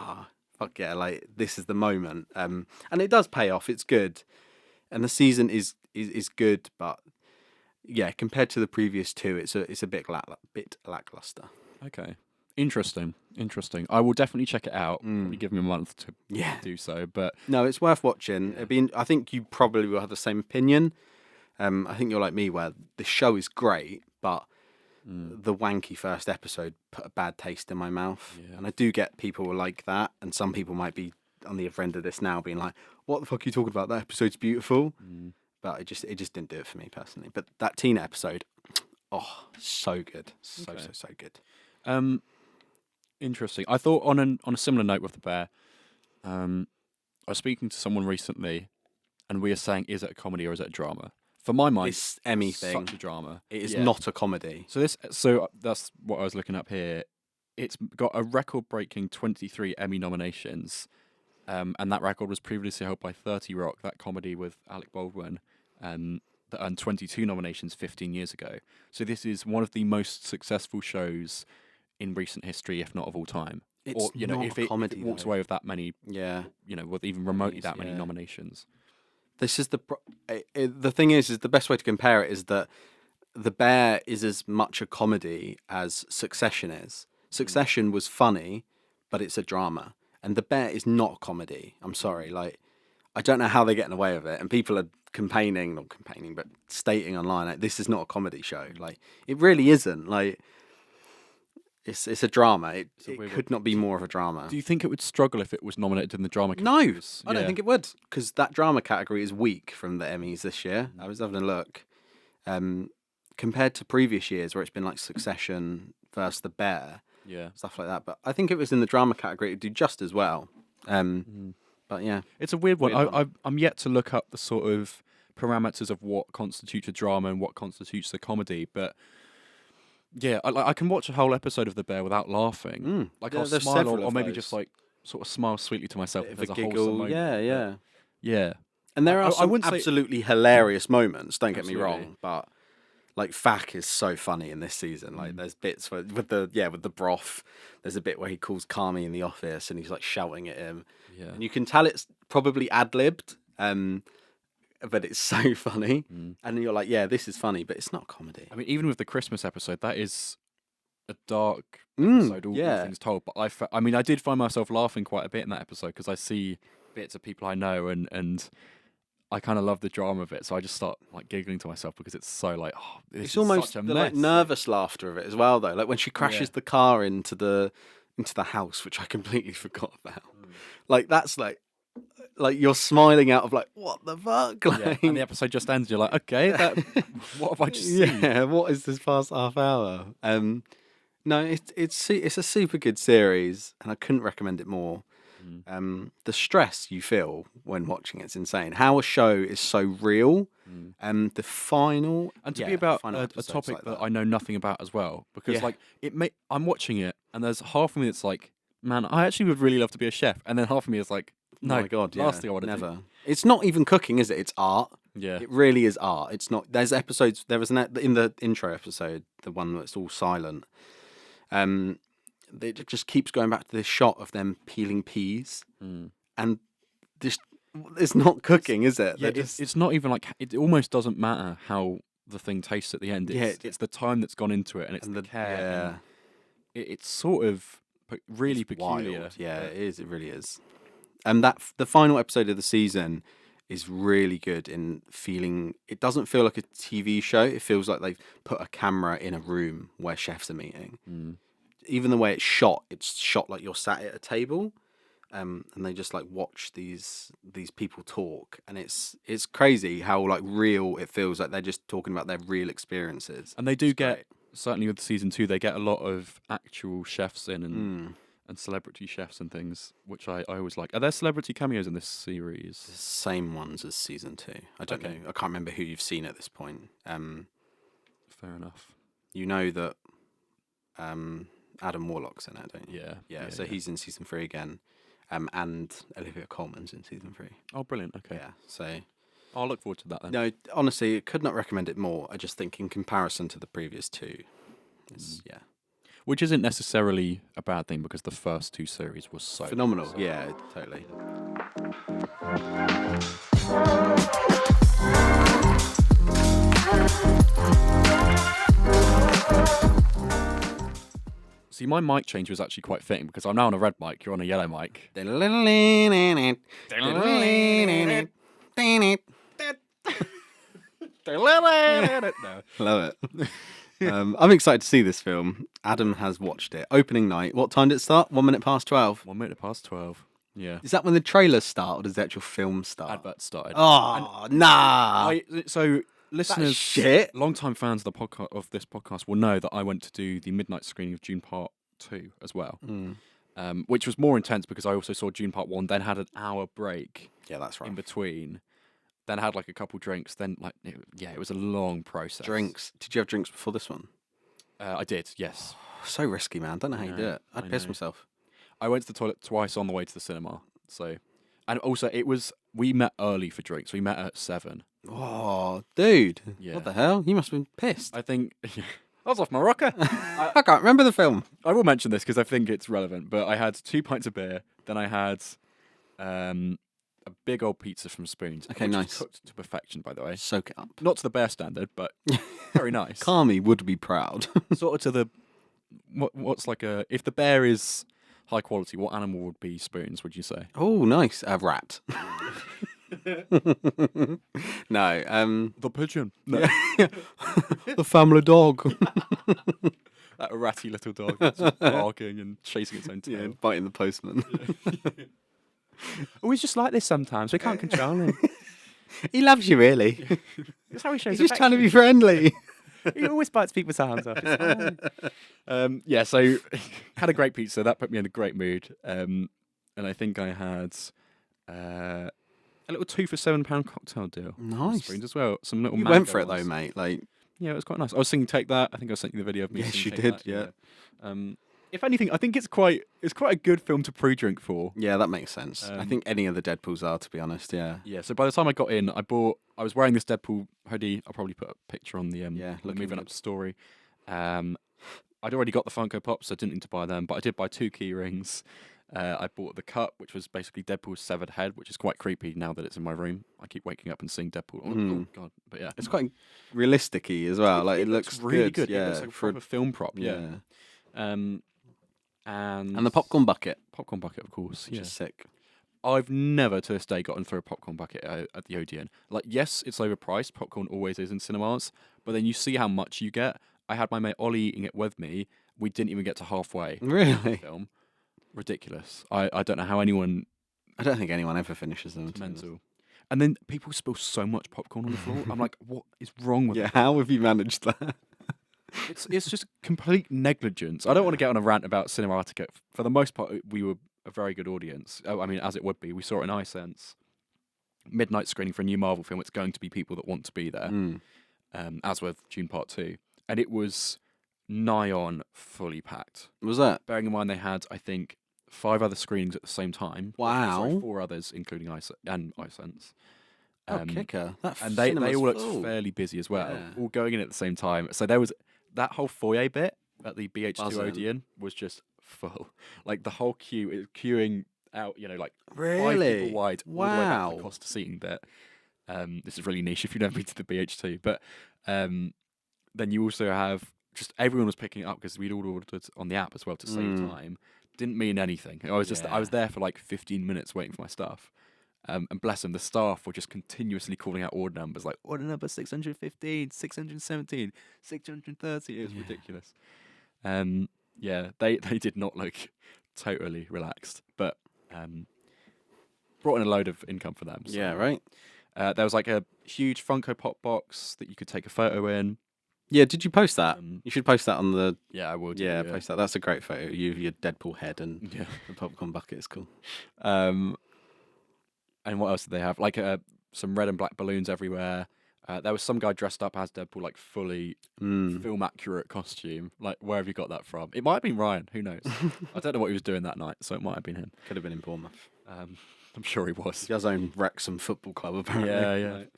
fuck yeah, like this is the moment. And it does pay off. It's good. And the season is good, but yeah, compared to the previous 2, it's a bit lackluster. Okay. Interesting. I will definitely check it out. Probably give me a month to do so. But no, it's worth watching. I think you probably will have the same opinion. I think you're like me, where the show is great, but the wanky first episode put a bad taste in my mouth. Yeah. And I do get people like that, and some people might be on the other end of this now, being like, "What the fuck are you talking about? That episode's beautiful." But it just didn't do it for me personally. But that Tina episode, so good, so good. Interesting. I thought on a similar note with the bear, I was speaking to someone recently, and we were saying, is it a comedy or is it a drama? For my mind, it's Emmy thing. Such a drama. It is not a comedy. So that's what I was looking up here. It's got a record-breaking 23 Emmy nominations, and that record was previously held by 30 Rock, that comedy with Alec Baldwin, that earned 22 nominations 15 years ago. So this is one of the most successful shows in recent history, if not of all time. It's Or not if a it comedy, walks though. away with that many, Yeah. with even remotely Nominees, that many yeah. nominations. This is the thing is the best way to compare it is that The Bear is as much a comedy as Succession is. Succession was funny, but it's a drama, and The Bear is not a comedy. I'm sorry, like I don't know how they're getting away with it, and people are not campaigning, but stating online like this is not a comedy show. Like it really isn't. Like it's a drama. It weird could not be more of a drama. Do you think it would struggle if it was nominated in the drama No, categories? I don't think it would, because that drama category is weak from the Emmys this year. I was having a look. Compared to previous years where it's been like Succession versus The Bear, Yeah. stuff like that. But I think if it was in the drama category, it'd do just as well. But yeah, It's a weird one. Weird one. I'm yet to look up the sort of parameters of what constitutes a drama and what constitutes a comedy, but yeah, I can watch a whole episode of The Bear without laughing. Like Yeah, I'll there's smile several or of maybe those. just like sort of smile sweetly to myself bit if of a there's a wholesome giggle. moment. Yeah. Yeah. And there I are some wouldn't say- absolutely hilarious moments. Don't get me Absolutely. wrong, but like Fak is so funny in this season. Like there's bits with the broth. There's a bit where he calls Carmi in the office and he's like shouting at him. Yeah. And you can tell it's probably ad-libbed, but it's so funny. And you're like, yeah, this is funny, but it's not comedy. I mean, even with the Christmas episode, that is a dark episode, all yeah. things told. But I mean, I did find myself laughing quite a bit in that episode because I see bits of people I know and I kind of love the drama of it. So I just start like giggling to myself because it's so like, oh, this It's is almost such a the mess. like nervous laughter of it as well, though. Like when she crashes the car into the house, which I completely forgot about. Like that's like you're smiling out of like, what the fuck? Like, Yeah, and the episode just ends. You're like, okay, what have I just seen? yeah, what is this past half hour? No, it's a super good series, and I couldn't recommend it more. The stress you feel when watching it's insane. How a show is so real. The final And to be about final a episodes topic like that I know nothing about as well, because Yeah. like I'm watching it, and there's half of me that's like, man, I actually would really love to be a chef, and then half of me is like, no, oh my god, last yeah, thing I want to never. do. It's not even cooking, is it? It's art. Yeah, It really is art. It's not. There's episodes. There was in the intro episode, the one that's all silent. It just keeps going back to this shot of them peeling peas, and just it's not cooking, is it? yeah. They're just- It's not even like it almost doesn't matter how the thing tastes at the end. Yeah, It's the time that's gone into it, and it's and the care. Yeah, and it's sort of really it's peculiar. wild. Yeah, but- it is. It really is. And the final episode of the season is really good in feeling. It doesn't feel like a TV show. It feels like they've put a camera in a room where chefs are meeting. Even the way it's shot like you're sat at a table, and they just like watch these people talk, and it's crazy how like real it feels. Like they're just talking about their real experiences. And they do It's get great. certainly with season 2, they get a lot of actual chefs in and celebrity chefs and things, which I always like. Are there celebrity cameos in this series? Same ones as season 2. I don't Okay. know. I can't remember who you've seen at this point. Fair enough. You know that Adam Warlock's in it, don't you? Yeah. So he's in season 3 again, and Olivia Colman's in season 3. Oh, brilliant. Okay. Yeah. So I'll look forward to that then. no, honestly, I could not recommend it more. I just think in comparison to the previous 2, it's Which isn't necessarily a bad thing because the first 2 series was so phenomenal. Yeah, totally. See, my mic change was actually quite fitting because I'm now on a red mic. You're on a yellow mic. Love it. I'm excited to see this film. Adam has watched it. Opening night. What time did it start? 1 minute past 12. 1 minute past 12. Yeah. Is that when the trailers start, or does the actual film start? Advert started. Oh, nah. So listeners, shit. long-time fans of the podcast of this podcast will know that I went to do the midnight screening of Dune Part 2 as well, which was more intense because I also saw Dune Part 1, then had an hour break Yeah, that's right. in between, then had like a couple drinks, then like it was a long process. Drinks. Did you have drinks before this one? I did, yes. So risky, man. Don't know how you do it. I'd I piss know. myself. I went to the toilet twice on the way to the cinema, so. And also, we met early for drinks. We met at 7. Oh, dude. Yeah. What the hell? You must have been pissed. I think I was off my rocker. I can't remember the film. I will mention this because I think it's relevant, but I had 2 pints of beer, then I had a big old pizza from Spoons. Okay, which nice. was cooked to perfection, by the way. Soak it up. Not to the bear standard, but very nice. Carmi would be proud. Sort of to the what's like a if the bear is high quality, what animal would be Spoons? Would you say? Oh, nice. A rat. No. The pigeon. No. The family dog. That ratty little dog that's just barking and chasing its own tail. Yeah, biting the postman. Oh, he's just like this sometimes. We can't control him. He loves you, really. That's how he shows He's just trying to be friendly. He always bites people's arms off. It's fine. Yeah, so had a great pizza. That put me in a great mood. And I think I had a little 2 for £7 cocktail deal. Nice. Spoons as well. Some little. You went for mango it though, ones. mate. Like, Yeah, it was quite nice. I was singing "Take That." I think I sent you the video of me. Yes, singing you Take did, That, yeah. If anything, I think it's quite a good film to pre-drink for. yeah, that makes sense. I think any of the Deadpools are, to be honest. Yeah. Yeah. So by the time I got in, I was wearing this Deadpool hoodie. I'll probably put a picture on the Yeah, the looking moving good. up story. I'd already got the Funko Pops, so I didn't need to buy them, but I did buy 2 key rings. I bought the cup, which was basically Deadpool's severed head, which is quite creepy now that it's in my room. I keep waking up and seeing Deadpool. Oh god! But yeah, It's quite realistic-y as well. Like, it looks really good. Yeah, It looks like a proper film prop. Yeah. And the popcorn bucket, popcorn bucket, of course. which Yeah. is sick. I've never to this day gotten through a popcorn bucket at the Odeon. Like, yes, it's overpriced. Popcorn always is in cinemas, but then you see how much you get. I had my mate Ollie eating it with me. We didn't even get to halfway. Really? Film. Ridiculous. I don't know how anyone. I don't think anyone ever finishes them. It's mental. And then people spill so much popcorn on the floor. I'm like, what is wrong with Yeah, it? how have you managed that? It's just complete negligence. I don't want to get on a rant about Cinematica. For the most part, we were a very good audience. I mean, as it would be. We saw it in iSense. Midnight screening for a new Marvel film. It's going to be people that want to be there, as with June Part 2. And it was nigh on fully packed. Was that? Bearing in mind they had, I think, 5 other screenings at the same time. Wow. Sorry, 4 others, including iSense. Kicker. That And they cinema's all looked full. fairly busy as well, Yeah. all going in at the same time. So there was that whole foyer bit at the BH2 Buzzing. Odeon was just full. Like the whole queue is queuing out, like 5 Really? people wide, all the way back to Wow. the Costa seating bit. This is really niche if you've never been to the BH2, but then you also have just everyone was picking it up because we'd all ordered on the app as well to save time. Didn't mean anything. I was Yeah. I was there for like 15 minutes waiting for my stuff. And bless them, the staff were just continuously calling out order numbers, like order number 615, 617, 630. It was ridiculous. Yeah, they did not look totally relaxed, but brought in a load of income for them. So. Yeah, right. There was like a huge Funko Pop box that you could take a photo in. Yeah, did you post that? You should post that on the. Yeah, I would. Yeah, post that. That's a great photo. Your Deadpool head and Yeah. the popcorn bucket is cool. And what else did they have? Like some red and black balloons everywhere. There was some guy dressed up as Deadpool, like fully film accurate costume. Like, where have you got that from? It might have been Ryan. Who knows? I don't know what he was doing that night, so it might have been him. Could have been in Bournemouth. I'm sure he was. He does own Wrexham Football Club, apparently. Yeah. Right.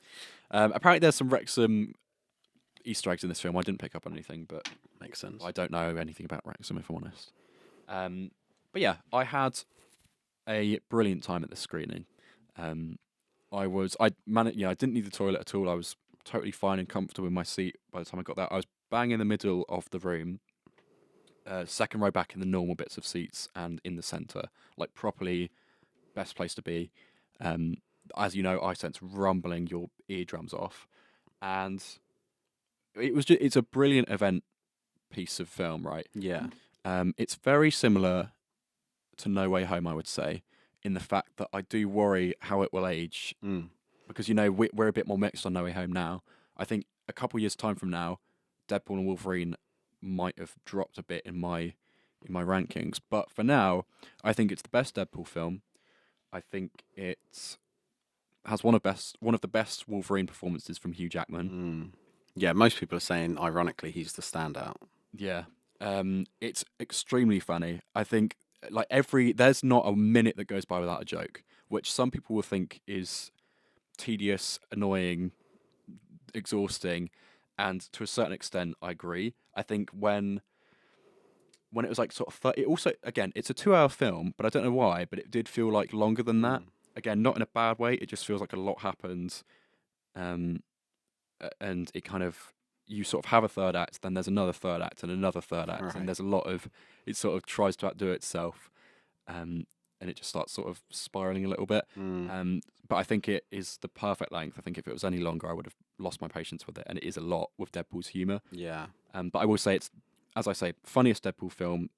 Apparently, there's some Wrexham Easter eggs in this film. I didn't pick up on anything, but Makes sense. I don't know anything about Wrexham, if I'm honest. But yeah, I had a brilliant time at the screening. I didn't need the toilet at all. I was totally fine and comfortable in my seat by the time I got there. I was bang in the middle of the room, second row back in the normal bits of seats and in the centre, like properly best place to be. As you know, I sense rumbling your eardrums off, and it's a brilliant event piece of film, right? Yeah. It's very similar to No Way Home, I would say, in the fact that I do worry how it will age, because we're a bit more mixed on No Way Home now. I think a couple years' time from now, Deadpool and Wolverine might have dropped a bit in my rankings, but for now, I think it's the best Deadpool film. I think it has one of the best Wolverine performances from Hugh Jackman. Yeah, most people are saying, ironically, he's the standout. Yeah. It's extremely funny. I think there's not a minute that goes by without a joke, which some people will think is tedious, annoying, exhausting, and to a certain extent I agree. I think when it was like sort of it also, again, it's a 2-hour film, but I don't know why, but it did feel like longer than that. Again, not in a bad way. It just feels like a lot happened, and it kind of, you sort of have a third act, then there's another third act and another third act, and there's a lot of, it sort of tries to outdo itself, and it just starts sort of spiraling a little bit. But I think it is the perfect length. I think if it was any longer, I would have lost my patience with it, and it is a lot with Deadpool's humour. Yeah. But I will say it's, as I say, funniest Deadpool film.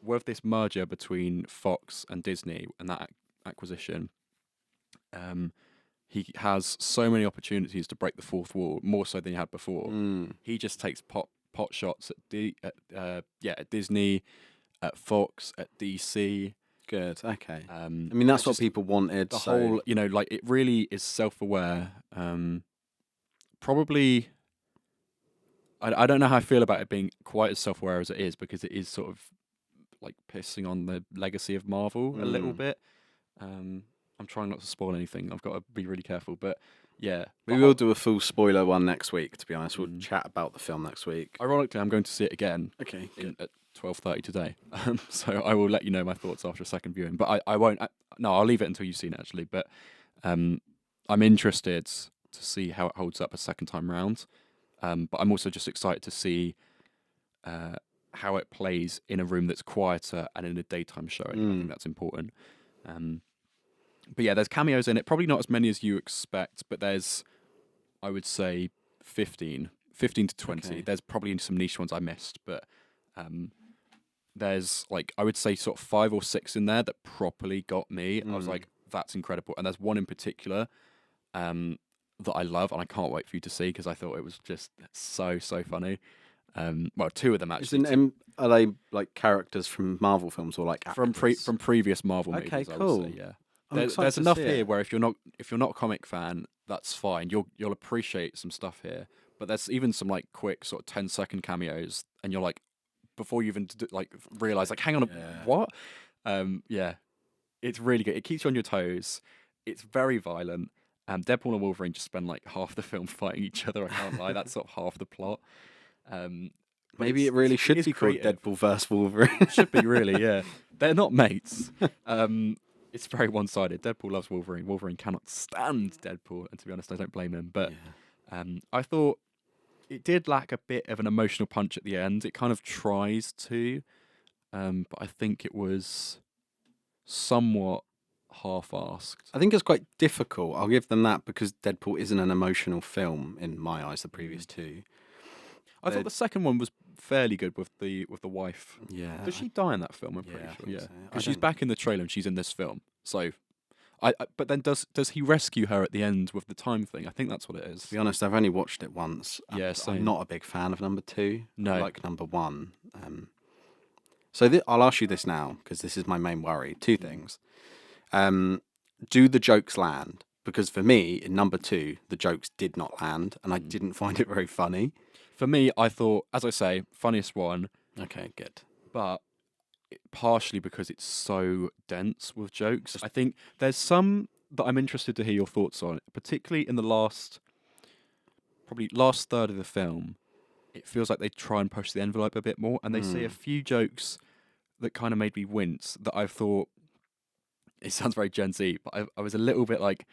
With this merger between Fox and Disney and that acquisition, he has so many opportunities to break the fourth wall, more so than he had before. He just takes pot shots at Disney, at Fox, at DC. Good. Okay. I mean, that's what people wanted. The whole, like, it really is self-aware. Probably, I don't know how I feel about it being quite as self-aware as it is, because it is sort of like pissing on the legacy of Marvel a little bit. I'm trying not to spoil anything. I've got to be really careful, but yeah. We will do a full spoiler one next week, to be honest. We'll chat about the film next week. Ironically, I'm going to see it again. Okay, at 12:30 today. So I will let you know my thoughts after a second viewing. But I won't. No, I'll leave it until you've seen it, actually. But I'm interested to see how it holds up a second time round. But I'm also just excited to see how it plays in a room that's quieter and in a daytime showing. I think that's important. But yeah, there's cameos in it. Probably not as many as you expect, but there's, I would say, 15 to 20. Okay. There's probably some niche ones I missed, but there's, like, I would say sort of 5 or 6 in there that properly got me. I was like, that's incredible. And there's one in particular that I love, and I can't wait for you to see, because I thought it was just so funny. Well, 2 of them actually. Are they like characters from Marvel films or like actors? from previous Marvel movies? Okay, I cool. would say, yeah. There's enough here where if you're not a comic fan, that's fine. You'll appreciate some stuff here. But there's even some like quick sort of 10-second cameos, and you're like, before you even like realize, like, hang on, what? Yeah, it's really good. It keeps you on your toes. It's very violent. Deadpool and Wolverine just spend like half the film fighting each other. I can't lie. That's sort of half the plot. Maybe it really should be called Deadpool vs Wolverine. It should be, really, yeah. They're not mates. It's very one-sided. Deadpool loves Wolverine. Wolverine cannot stand Deadpool, and to be honest, I don't blame him. But I thought it did lack a bit of an emotional punch at the end. It kind of tries to, but I think it was somewhat half-asked. I think it's quite difficult. I'll give them that, because Deadpool isn't an emotional film in my eyes. The previous 2. I thought the second one was fairly good with the wife. Yeah. Does she die in that film? I'm pretty I sure. think Yeah, so. because she's back in the trailer and she's in this film. So, but then does he rescue her at the end with the time thing? I think that's what it is. To be honest, I've only watched it once. Yeah, I'm same. not a big fan of number 2. No. I like number 1. So I'll ask you this now, because this is my main worry. 2 things. Do the jokes land? Because for me, in number 2, the jokes did not land, and I didn't find it very funny. For me, I thought, as I say, funniest one. Okay, good. But partially because it's so dense with jokes. I think there's some that I'm interested to hear your thoughts on, particularly in the last third of the film. It feels like they try and push the envelope a bit more, and they say a few jokes that kind of made me wince, that I thought, it sounds very Gen Z, but I was a little bit like,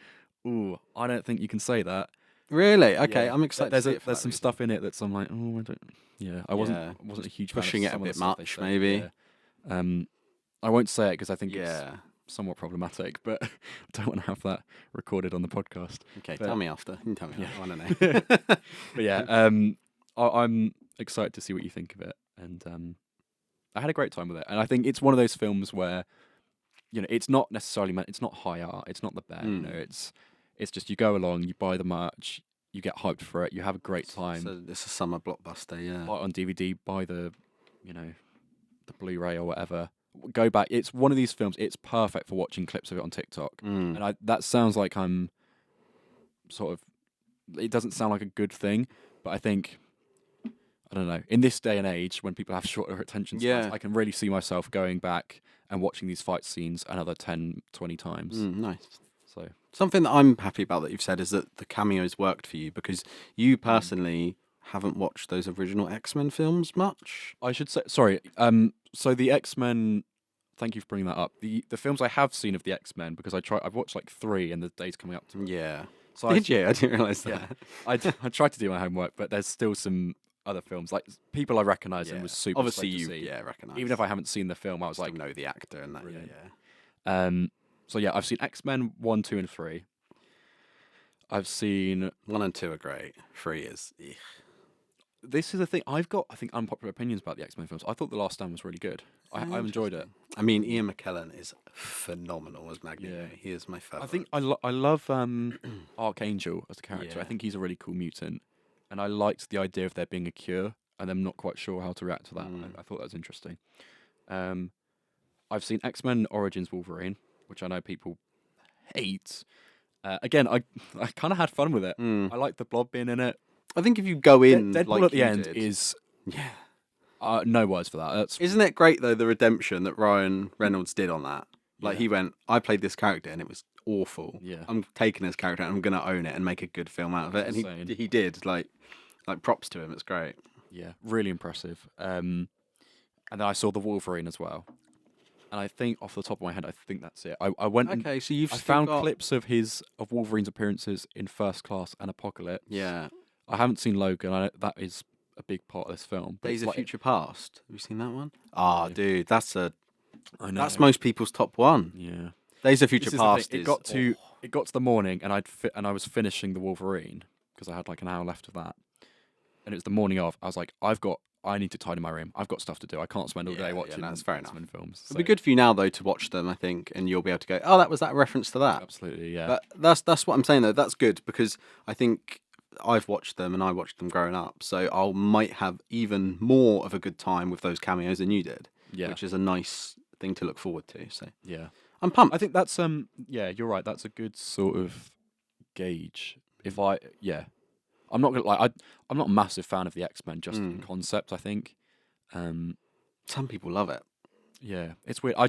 ooh, I don't think you can say that. Really? Okay, Yeah. I'm excited. There's some stuff in it that's, I'm like, oh, I don't. Yeah, I wasn't a huge fan of pushing it a some of the bit stuff they much, said. maybe. Yeah. I won't say it because I think it's Yeah. somewhat problematic, but I don't want to have that recorded on the podcast. Okay, But- tell me after. You can tell me Yeah. after. I want to know. But yeah, I'm excited to see what you think of it, and I had a great time with it. And I think it's one of those films where, it's not necessarily it's not high art, it's not the bear, it's just you go along, you buy the merch, you get hyped for it, you have a great time. So it's a summer blockbuster, yeah. Buy it on DVD, buy the Blu-ray or whatever. Go back. It's one of these films. It's perfect for watching clips of it on TikTok. And that sounds like I'm sort of. It doesn't sound like a good thing, but I think, I don't know. In this day and age, when people have shorter attention spans, I can really see myself going back and watching these fight scenes another 10, 20 times. Nice. So something that I'm happy about that you've said is that the cameos worked for you, because you personally haven't watched those original X-Men films much. I should say, sorry. So the X-Men. Thank you for bringing that up. The films I have seen of the X-Men, because I've watched like 3, and the day's coming up to it. Yeah. So Did you? I didn't realise Yeah, that. I tried to do my homework, but there's still some other films like people I recognise and was super Obviously stoked you to see. recognise. Even if I haven't seen the film, I was still like, know the actor and that. Brilliant. Yeah. So yeah, I've seen X-Men 1, 2, and 3. I've seen. 1 and 2 are great. 3 is. Ugh. This is the thing. I've got, I think, unpopular opinions about the X-Men films. I thought The Last Stand was really good. I enjoyed it. I mean, Ian McKellen is phenomenal as Magneto. Yeah. He is my favourite. I think I love Archangel as a character. I Yeah. think he's a really cool mutant, and I liked the idea of there being a cure, and I'm not quite sure how to react to that. I thought that was interesting. I've seen X-Men Origins Wolverine, which I know people hate. Again, I kind of had fun with it. I liked the Blob being in it. I think if you go in, Deadpool like at the you end did- is yeah. no words for that. That's Isn't it great though the redemption that Ryan Reynolds did on that? Like Yeah. he went, I played this character and it was awful. Yeah. I'm taking this character and I'm gonna own it and make a good film out of it. And Insane. he did. Like props to him. It's great. yeah, really impressive. And then I saw the Wolverine as well, and I think off the top of my head, I think that's it. I went and Okay, so you've I still found got... clips of Wolverine's appearances in First Class and Apocalypse. Yeah. I haven't seen Logan. That is a big part of this film. But Days it's of like- Future Past. Have you seen that one? Ah, Yeah. dude, that's I know. that's most people's top one. Yeah. Days of This Future is the thing, Past It is got to it got to the morning, and I was finishing the Wolverine because I had like an hour left of that, and it was the morning of. I was like, I need to tidy my room. I've got stuff to do. I can't spend all Yeah, day yeah, watching that's fair enough. X-Men films. It'll be good for you now though to watch them, I think, and you'll be able to go, oh, that was that reference to that. Absolutely, yeah. But that's what I'm saying though. That's good because I think I've watched them and I watched them growing up, so I might have even more of a good time with those cameos than you did. Yeah. Which is a nice thing to look forward to. So Yeah. I'm pumped. I think that's yeah, you're right. That's a good sort of gauge. I'm not gonna I'm not a massive fan of the X-Men just in concept, I think. Some people love it. Yeah, it's weird. I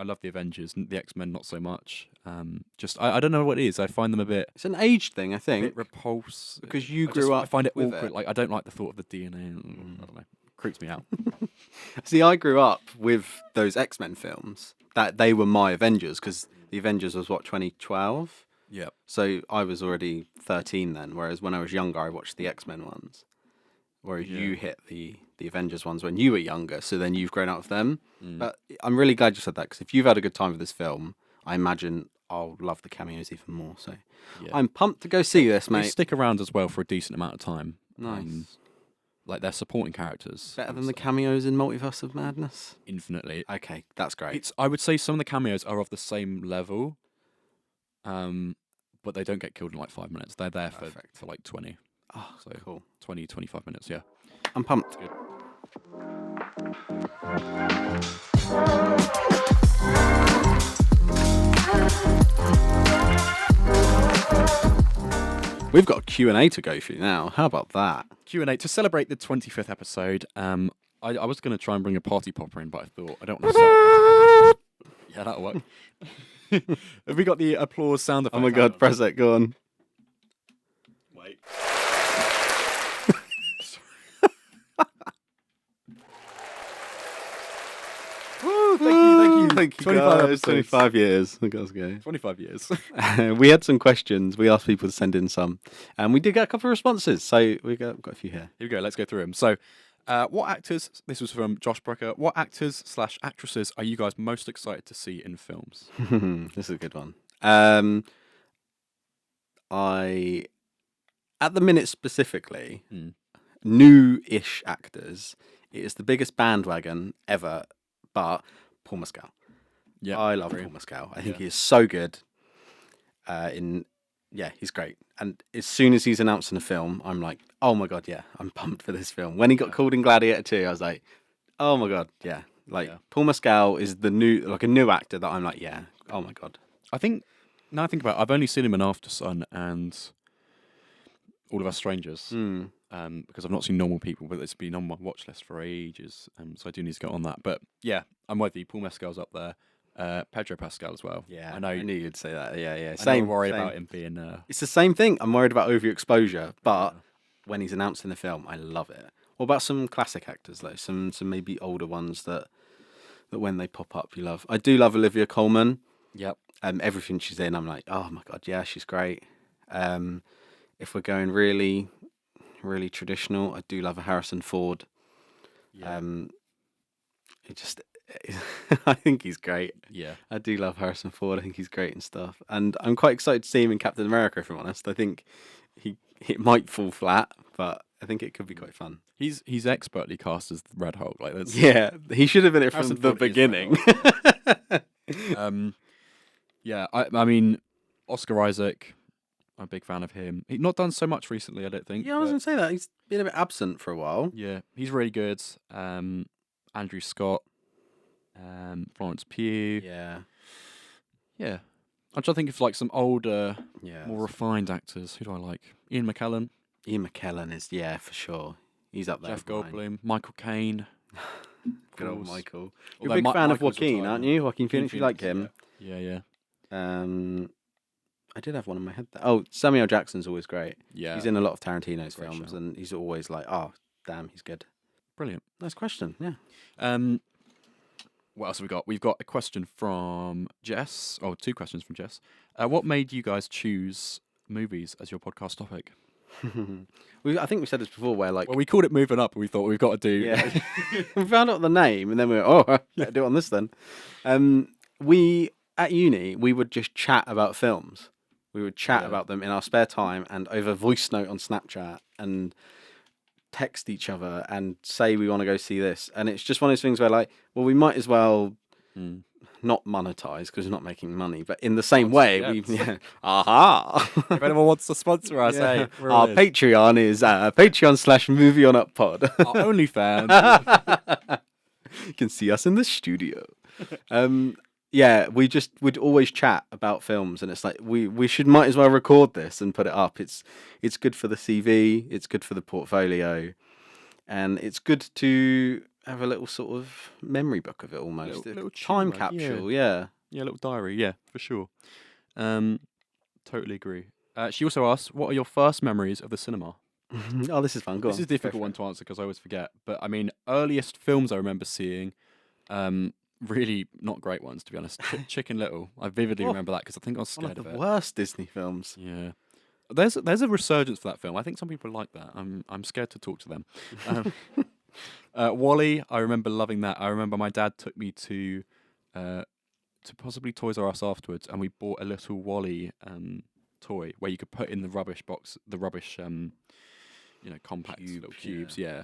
love the Avengers, the X-Men not so much. I don't know what it is. I find them a bit It's an age thing, I think. repulsive Because you I grew up I find it with awkward. it. Like I don't like the thought of the DNA. I don't know. Creeps me out. See, I grew up with those X-Men films. That they were my Avengers because the Avengers was what 2012. Yeah. So I was already 13 then. Whereas when I was younger, I watched the X-Men ones. Whereas Yeah. you hit the Avengers ones when you were younger. So then you've grown up with them. But I'm really glad you said that because if you've had a good time with this film, I imagine I'll love the cameos even more. So Yeah. I'm pumped to go see this, They mate. stick around as well for a decent amount of time. Nice. Like they're supporting characters. Better than the cameos in Multiverse of Madness. Infinitely. Okay, that's great. I would say some of the cameos are of the same level, but they don't get killed in like 5 minutes. They're there Perfect. for like 20, Oh, so cool. 20, 25 minutes. Yeah. I'm pumped. Good. We've got a Q&A to go through now. How about that? Q&A to celebrate the 25th episode. I was going to try and bring a party popper in, but I thought I don't want to. Yeah, that'll work. Have we got the applause sound effect? Oh my god, press it, go on. Wait. Woo, thank you. 25 guys. episodes. 25 years. Look at us go. 25 years. We had some questions. We asked people to send in some. And we did get a couple of responses. So we've got a few here. Here we go. Let's go through them. So, what actors? This was from Josh Brucker. What actors/actresses are you guys most excited to see in films? This is a good one. I, at the minute specifically, new-ish actors. It is the biggest bandwagon ever, but Paul Mescal. Yeah, I love Paul Mescal. I think he is so good. He's great. And as soon as he's announced in a film, I'm like, oh my god, yeah, I'm pumped for this film. When he got called in Gladiator 2, I was like, oh my god, yeah. Paul Mescal is a new actor that I'm like, yeah, oh my god. I think now I think about it, I've only seen him in After Sun and All of Us Strangers. Because I've not seen Normal People, but it's been on my watch list for ages, so I do need to get on that. But yeah, I'm with you. Paul Mescal's up there. Pedro Pascal as well. Yeah, I know. I knew you'd say that. Yeah. I'm worried about him being. It's the same thing. I'm worried about overexposure, but when he's announcing the film, I love it. What about some classic actors though? Some maybe older ones that when they pop up you love. I do love Olivia Colman. Yep. Everything she's in, I'm like, oh my god, yeah, she's great. If we're going really, really traditional, I do love a Harrison Ford. Yeah. It just, I think he's great. Yeah. I do love Harrison Ford. I think he's great and stuff, and I'm quite excited to see him in Captain America. If I'm honest, I think it might fall flat, but I think it could be quite fun. He's expertly cast as the Red Hulk. Like that's Yeah, he should have been it from Harrison the Ford is beginning. Yeah, I mean, Oscar Isaac, I'm a big fan of him. He's not done so much recently, I don't think. Yeah, I was but gonna say that he's been a bit absent for a while. yeah, he's really good. Andrew Scott, Florence Pugh. Yeah, Yeah. I'm trying to think of like some older, yeah. more refined actors. Who do I like? Ian McKellen, Ian McKellen is for sure. He's up there. Jeff with mine. Goldblum, Michael Caine. Good old course. Michael. You're Although a big fan of Michael's Joaquin, retired aren't now. you? Joaquin Joaquin Phoenix, you like Phoenix, him? Yeah. I did have one in my head. Oh, Samuel L. Jackson's always great. Yeah. He's in a lot of Tarantino's Great films, shout. and he's always like, oh, damn, he's good. Brilliant. Nice question. Yeah. What else have we got? We've got a question from Jess. Oh, two questions from Jess. What made you guys choose movies as your podcast topic? I think we said this before, where like, Well, we called it Moving Up, and we thought we've got to do. yeah, we found out the name, and then we were, better do it on this then. We at uni we would just chat about films. We would chat Yeah. about them in our spare time and over voice note on Snapchat and text each other and say we want to go see this. And it's just one of those things where like, well, we might as well not monetize because we're not making money, but in the same way, aha. If anyone wants to sponsor us, hey, Our Patreon is Patreon/Movie on Up Pod. Our OnlyFans. You can see us in the studio. Yeah, we'd always chat about films, and it's like we might as well record this and put it up. It's good for the CV, it's good for the portfolio, and it's good to have a little sort of memory book of it almost. Little Time children, capsule, yeah. Yeah, a little diary. Yeah, for sure. Totally agree. She also asked, "What are your first memories of the cinema?" Oh, this is fun. Go This on. is a difficult one to answer because I always forget. But I mean, earliest films I remember seeing, really not great ones to be honest. Chicken Little. I vividly remember that because I think I was One scared of of the it. worst Disney films. Yeah. There's a resurgence for that film. I think some people like that. I'm scared to talk to them. Wall-E, I remember loving that. I remember my dad took me to possibly Toys R Us afterwards, and we bought a little Wall-E toy where you could put in the rubbish box, the rubbish compact little cubes, yeah,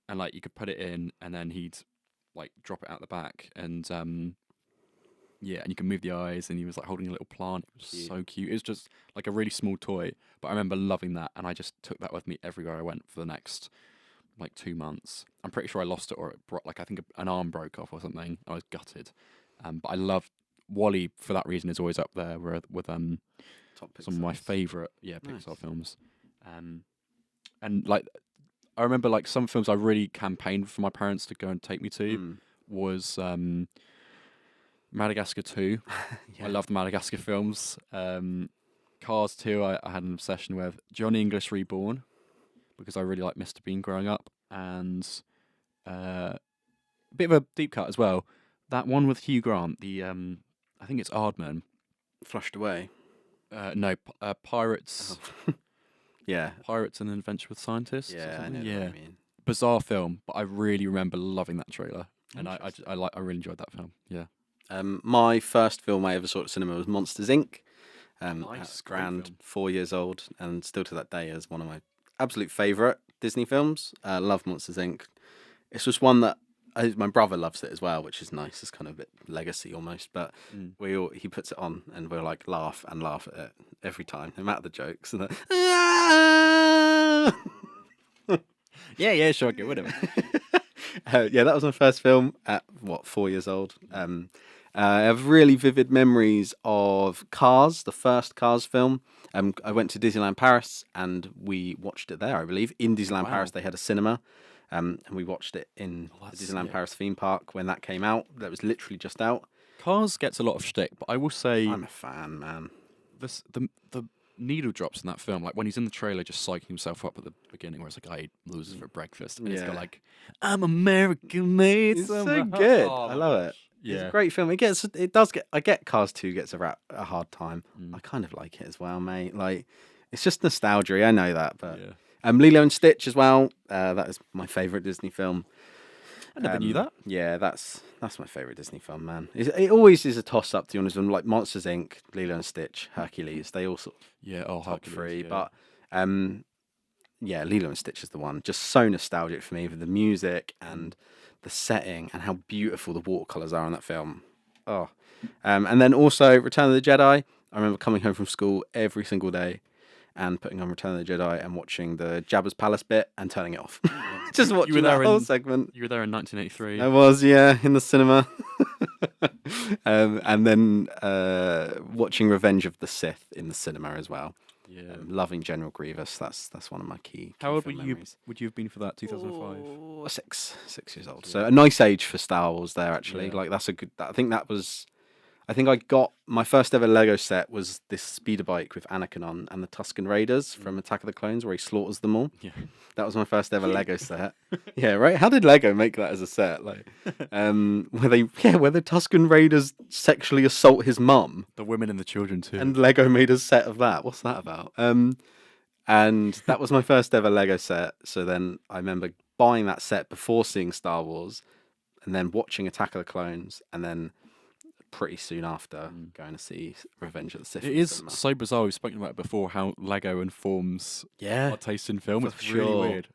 and like you could put it in, and then he'd like drop it out the back, and and you can move the eyes, and he was like holding a little plant. It was so cute. It was just like a really small toy, but I remember loving that, and I just took that with me everywhere I went for the next like 2 months. I'm pretty sure I lost it, or it brought I think an arm broke off or something. I was gutted, but I loved Wall-E for that reason. Is always up there with Top some of my Pixars. favourite Nice. Pixar films, and like I remember like some films I really campaigned for my parents to go and take me to was Madagascar 2. Yeah. I love the Madagascar films. Cars 2 I had an obsession with. Johnny English Reborn because I really liked Mr. Bean growing up, and a bit of a deep cut as well. That one with Hugh Grant, the I think it's Aardman. Flushed Away. No, Pirates. Oh. Yeah. Pirates and Adventure with Scientists. or Yeah, I something. know Yeah. what you mean. Bizarre film, but I really remember loving that trailer, and I really enjoyed that film. Yeah. My first film I ever saw at cinema was Monsters Inc. Nice, At great Grand, film. 4 years old, and still to that day is one of my absolute favourite Disney films. Love Monsters Inc. It's just one that my brother loves it as well, which is nice. It's kind of a bit legacy almost, but he puts it on and we'll like laugh and laugh at it every time, no matter the jokes. And Yeah, sure, get rid of it. yeah, that was my first film at 4 years old. I have really vivid memories of Cars, the first Cars film. I went to Disneyland Paris and we watched it there, I believe. In Disneyland Paris, they had a cinema, and we watched it in the Disneyland Paris theme park when that came out. That was literally just out. Cars gets a lot of shtick, but I will say I'm a fan, man. the needle drops in that film. Like when he's in the trailer, just psyching himself up at the beginning, where it's like I loses for breakfast, and he's got like, "I'm American made." It's so somehow." good. Oh, I my love gosh. it. Yeah. It's a great film. I get Cars 2 gets a hard time. I kind of like it as well, mate. Like, it's just nostalgia. I know that, but Yeah. Lilo and Stitch as well. That is my favorite Disney film. I never knew that. Yeah, that's my favorite Disney film, man. It always is a toss up, to be honest. Like Monsters Inc., Lilo and Stitch, Hercules, they all sort of Yeah. Oh, top Hercules, three. yeah. But yeah, Lilo and Stitch is the one. Just so nostalgic for me with the music and the setting and how beautiful the watercolors are in that film. Oh, and then also Return of the Jedi. I remember coming home from school every single day and putting on Return of the Jedi and watching the Jabba's Palace bit and turning it off. Just watching that whole segment. You were there in 1983. I was, yeah, in the cinema. And then watching Revenge of the Sith in the cinema as well. Yeah. Loving General Grievous. That's one of my key How old film were you? memories. Would you have been for that 2005? Oh, 6 years old. So a nice age for Star Wars there, actually. Yeah. Like that's a good. I think I got my first ever Lego set was this speeder bike with Anakin on and the Tusken Raiders from Attack of the Clones, where he slaughters them all. Yeah. That was my first ever Lego set. Yeah, right. How did Lego make that as a set? Like, where the Tusken Raiders sexually assault his mum, The women and the children too. and Lego made a set of that. What's that about? And that was my first ever Lego set. So then I remember buying that set before seeing Star Wars, and then watching Attack of the Clones, and then pretty soon after going to see Revenge of the Sith. It is so bizarre. We've spoken about it before. How Lego informs our taste in film. For It's really sure. weird.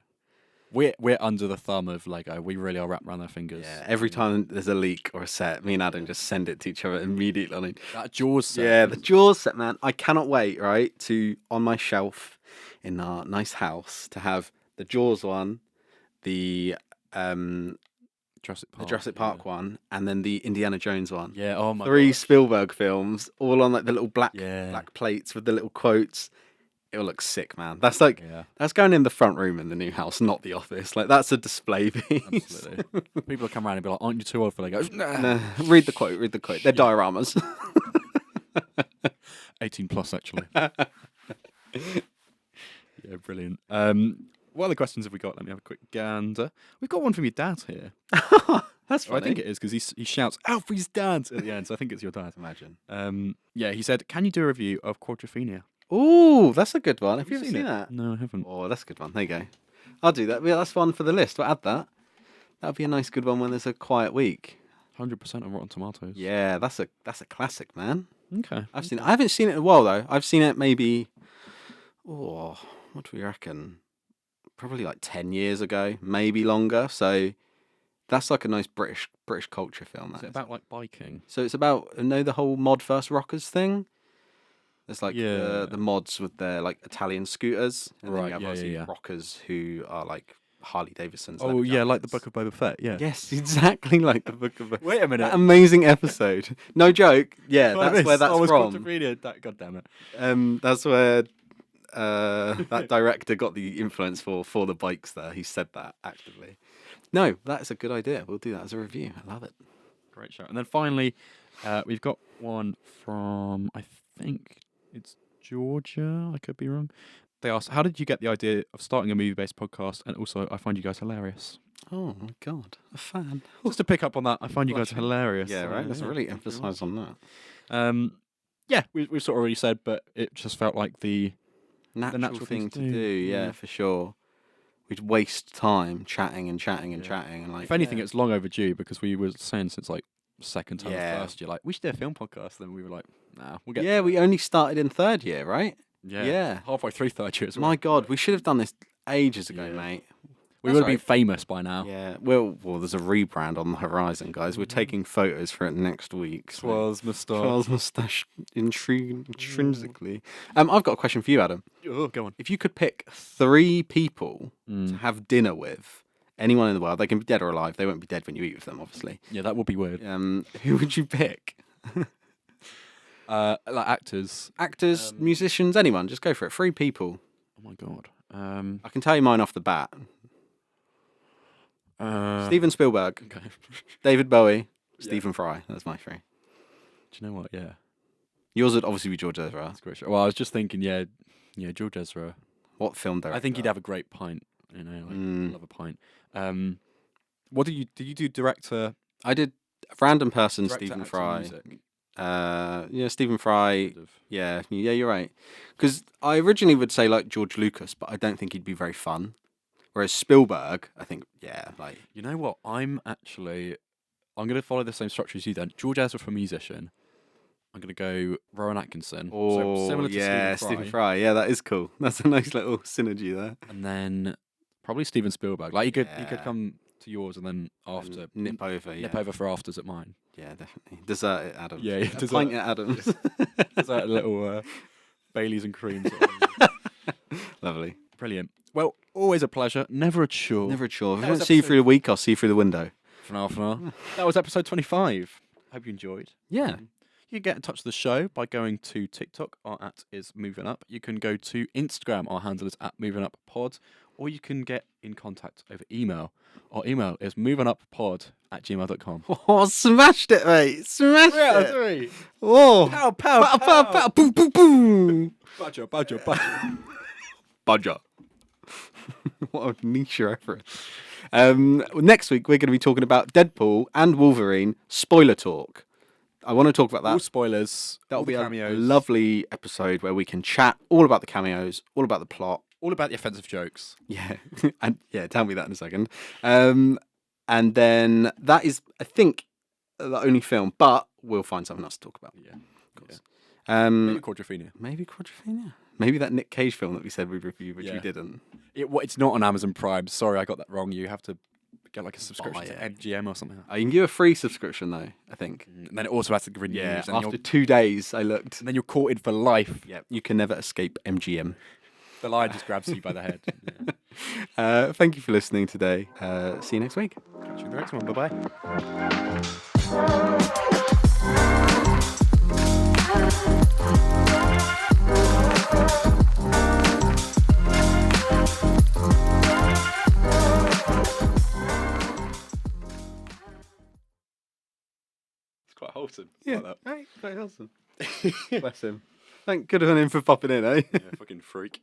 We're under the thumb of Lego. We really are wrapped around their fingers. Yeah, every time there's a leak or a set, me and Adam just send it to each other immediately. I mean, That Jaws set. yeah, the Jaws set, man. I cannot wait, right, to on my shelf in our nice house to have the Jaws one, the Jurassic Park one, and then the Indiana Jones one. Yeah. Oh my. 3 gosh. Spielberg films, all on like the little black Yeah. plates with the little quotes. It'll look sick, man. That's like Yeah. that's going in the front room in the new house, not the office. Like that's a display piece. Absolutely. People will come around and be like, "Aren't you too old for Lego?" Nah. Nah, read the quote. They're dioramas. 18 plus, actually. Yeah, brilliant. What other questions have we got? Let me have a quick gander. We've got one from your dad here. That's Or I funny. think it is because he shouts Alfie's dad at the end, so I think it's your dad. Imagine. Yeah, he said, "Can you do a review of Quadrophenia?" Ooh, that's a good one. Have you ever seen it? that? No, I haven't. Oh, that's a good one. There you go. I'll do that. Yeah, that's one for the list. We'll add that. That'll be a nice good one when there's a quiet week. 100% on Rotten Tomatoes. Yeah, that's a classic, man. Okay. I've seen it. I haven't seen it in a while though. I've seen it maybe what do we reckon? Probably like 10 years ago, maybe longer. So that's like a nice British culture film. Is That it is. about like biking? So it's about the whole mod versus rockers thing. There's like Yeah. the mods with their like Italian scooters, and then Right, you have yeah, obviously yeah. rockers who are like Harley Davidsons. Oh yeah, like the Book of Boba Fett. Yeah. Yes, exactly like the Book of. Wait a minute. That amazing episode. No joke. Yeah, that's where that's from. God damn it. That's where that director got the influence for the bikes there. He said that actively. No, that's a good idea. We'll do that as a review. I love it. Great show. And then finally, we've got one from, I think it's Georgia. I could be wrong. They asked, "How did you get the idea of starting a movie-based podcast?" And also, I find you guys hilarious. Oh my god, a fan. Just to pick up on that, I find you guys hilarious. Yeah, right. Let's really thank you very emphasise on that. much. Yeah, we've sort of already said, but it just felt like the Natural thing to do. Yeah, for sure. We'd waste time chatting and chatting and Yeah. chatting and like. If anything, it's long overdue because we were saying since like second term Yeah. of first year, like we should do a film podcast. Then we were like, nah, we'll get. Yeah, we only started in third year, right? yeah, yeah. halfway through third year as well. My god, we should have done this ages ago, Yeah. mate. We That's would have been right. famous by now. Yeah, well, there's a rebrand on the horizon, guys. Mm-hmm. We're taking photos for it next week. So. Swirls moustache. Charles Moustache intrinsically. I've got a question for you, Adam. Oh, go on. If you could pick 3 people to Mm. have dinner with, anyone in the world, they can be dead or alive. They won't be dead when you eat with them, obviously. Yeah, that would be weird. Who would you pick? Like actors. Actors, musicians, anyone. Just go for it. 3 people. Oh my god. I can tell you mine off the bat. Steven Spielberg, Okay. David Bowie, Yeah. Stephen Fry. That's my 3. Do you know what? Yeah. Yours would obviously be George Ezra. That's a great show. Well, I was just thinking, yeah, George Ezra. What film director? I think he'd have a great pint. You know, like, love a pint. What did you do? Director. I did Random Person, Director, Stephen actor, Fry. music. Yeah, Stephen Fry. Yeah, you're right. Because I originally would say like George Lucas, but I don't think he'd be very fun. Whereas Spielberg, I think, yeah, like You know what? I'm going to follow the same structure as you then. George Ezra for musician. I'm going to go Rowan Atkinson. So similar to yeah, Stephen Fry. Fry. Yeah, that is cool. That's a nice little synergy there. And then probably Steven Spielberg. Like he could come to yours and then after Nip over for afters at mine. Yeah, definitely. Dessert at Adams. Yeah, A pint at Adams. Is that a little Baileys and creams? Lovely. Brilliant. Well, always a pleasure. Never a chore. Never a chore. If I That don't was see you episode- through the week, I'll see you through the window. For an half an hour. That was episode 25. Hope you enjoyed. Yeah. You can get in touch with the show by going to TikTok. Our @ is Moving Up. You can go to Instagram. Our handle is @MovingUpPod. Or you can get in contact over email. Our email is movinguppod@gmail.com. Oh, smashed it, mate. Smashed it. 3. Oh. Pow, pow, Pow, pow, pow. Boom, boom, boom. Badger, badger, badger. Budger. What a niche reference. Next week, we're going to be talking about Deadpool and Wolverine spoiler talk. I want to talk about that. All spoilers. That'll all be the a cameos. lovely episode where we can chat all about the cameos, all about the plot. All about the offensive jokes. Yeah, and yeah, tell me that in a second. And then that is, I think, the only film, but we'll find something else to talk about. Yeah, Of course. maybe Quadrophenia. Maybe Quadrophenia. Maybe that Nick Cage film that we said we'd review, which we Yeah. didn't. It's not on Amazon Prime. Sorry, I got that wrong. You have to get like a subscription Buy to it. MGM or something. You can give a free subscription though, I think. And then it automatically renews. Yeah, and, after 2 days I looked. and then you're caught in for life. Yeah, you can never escape MGM. The lion just grabs you by the head. Yeah. Thank you for listening today. See you next week. Catch you in the next one. Bye-bye. It's quite wholesome. I like that. Right, quite awesome. Bless him. Thank good on him for popping in, eh? Yeah, fucking freak.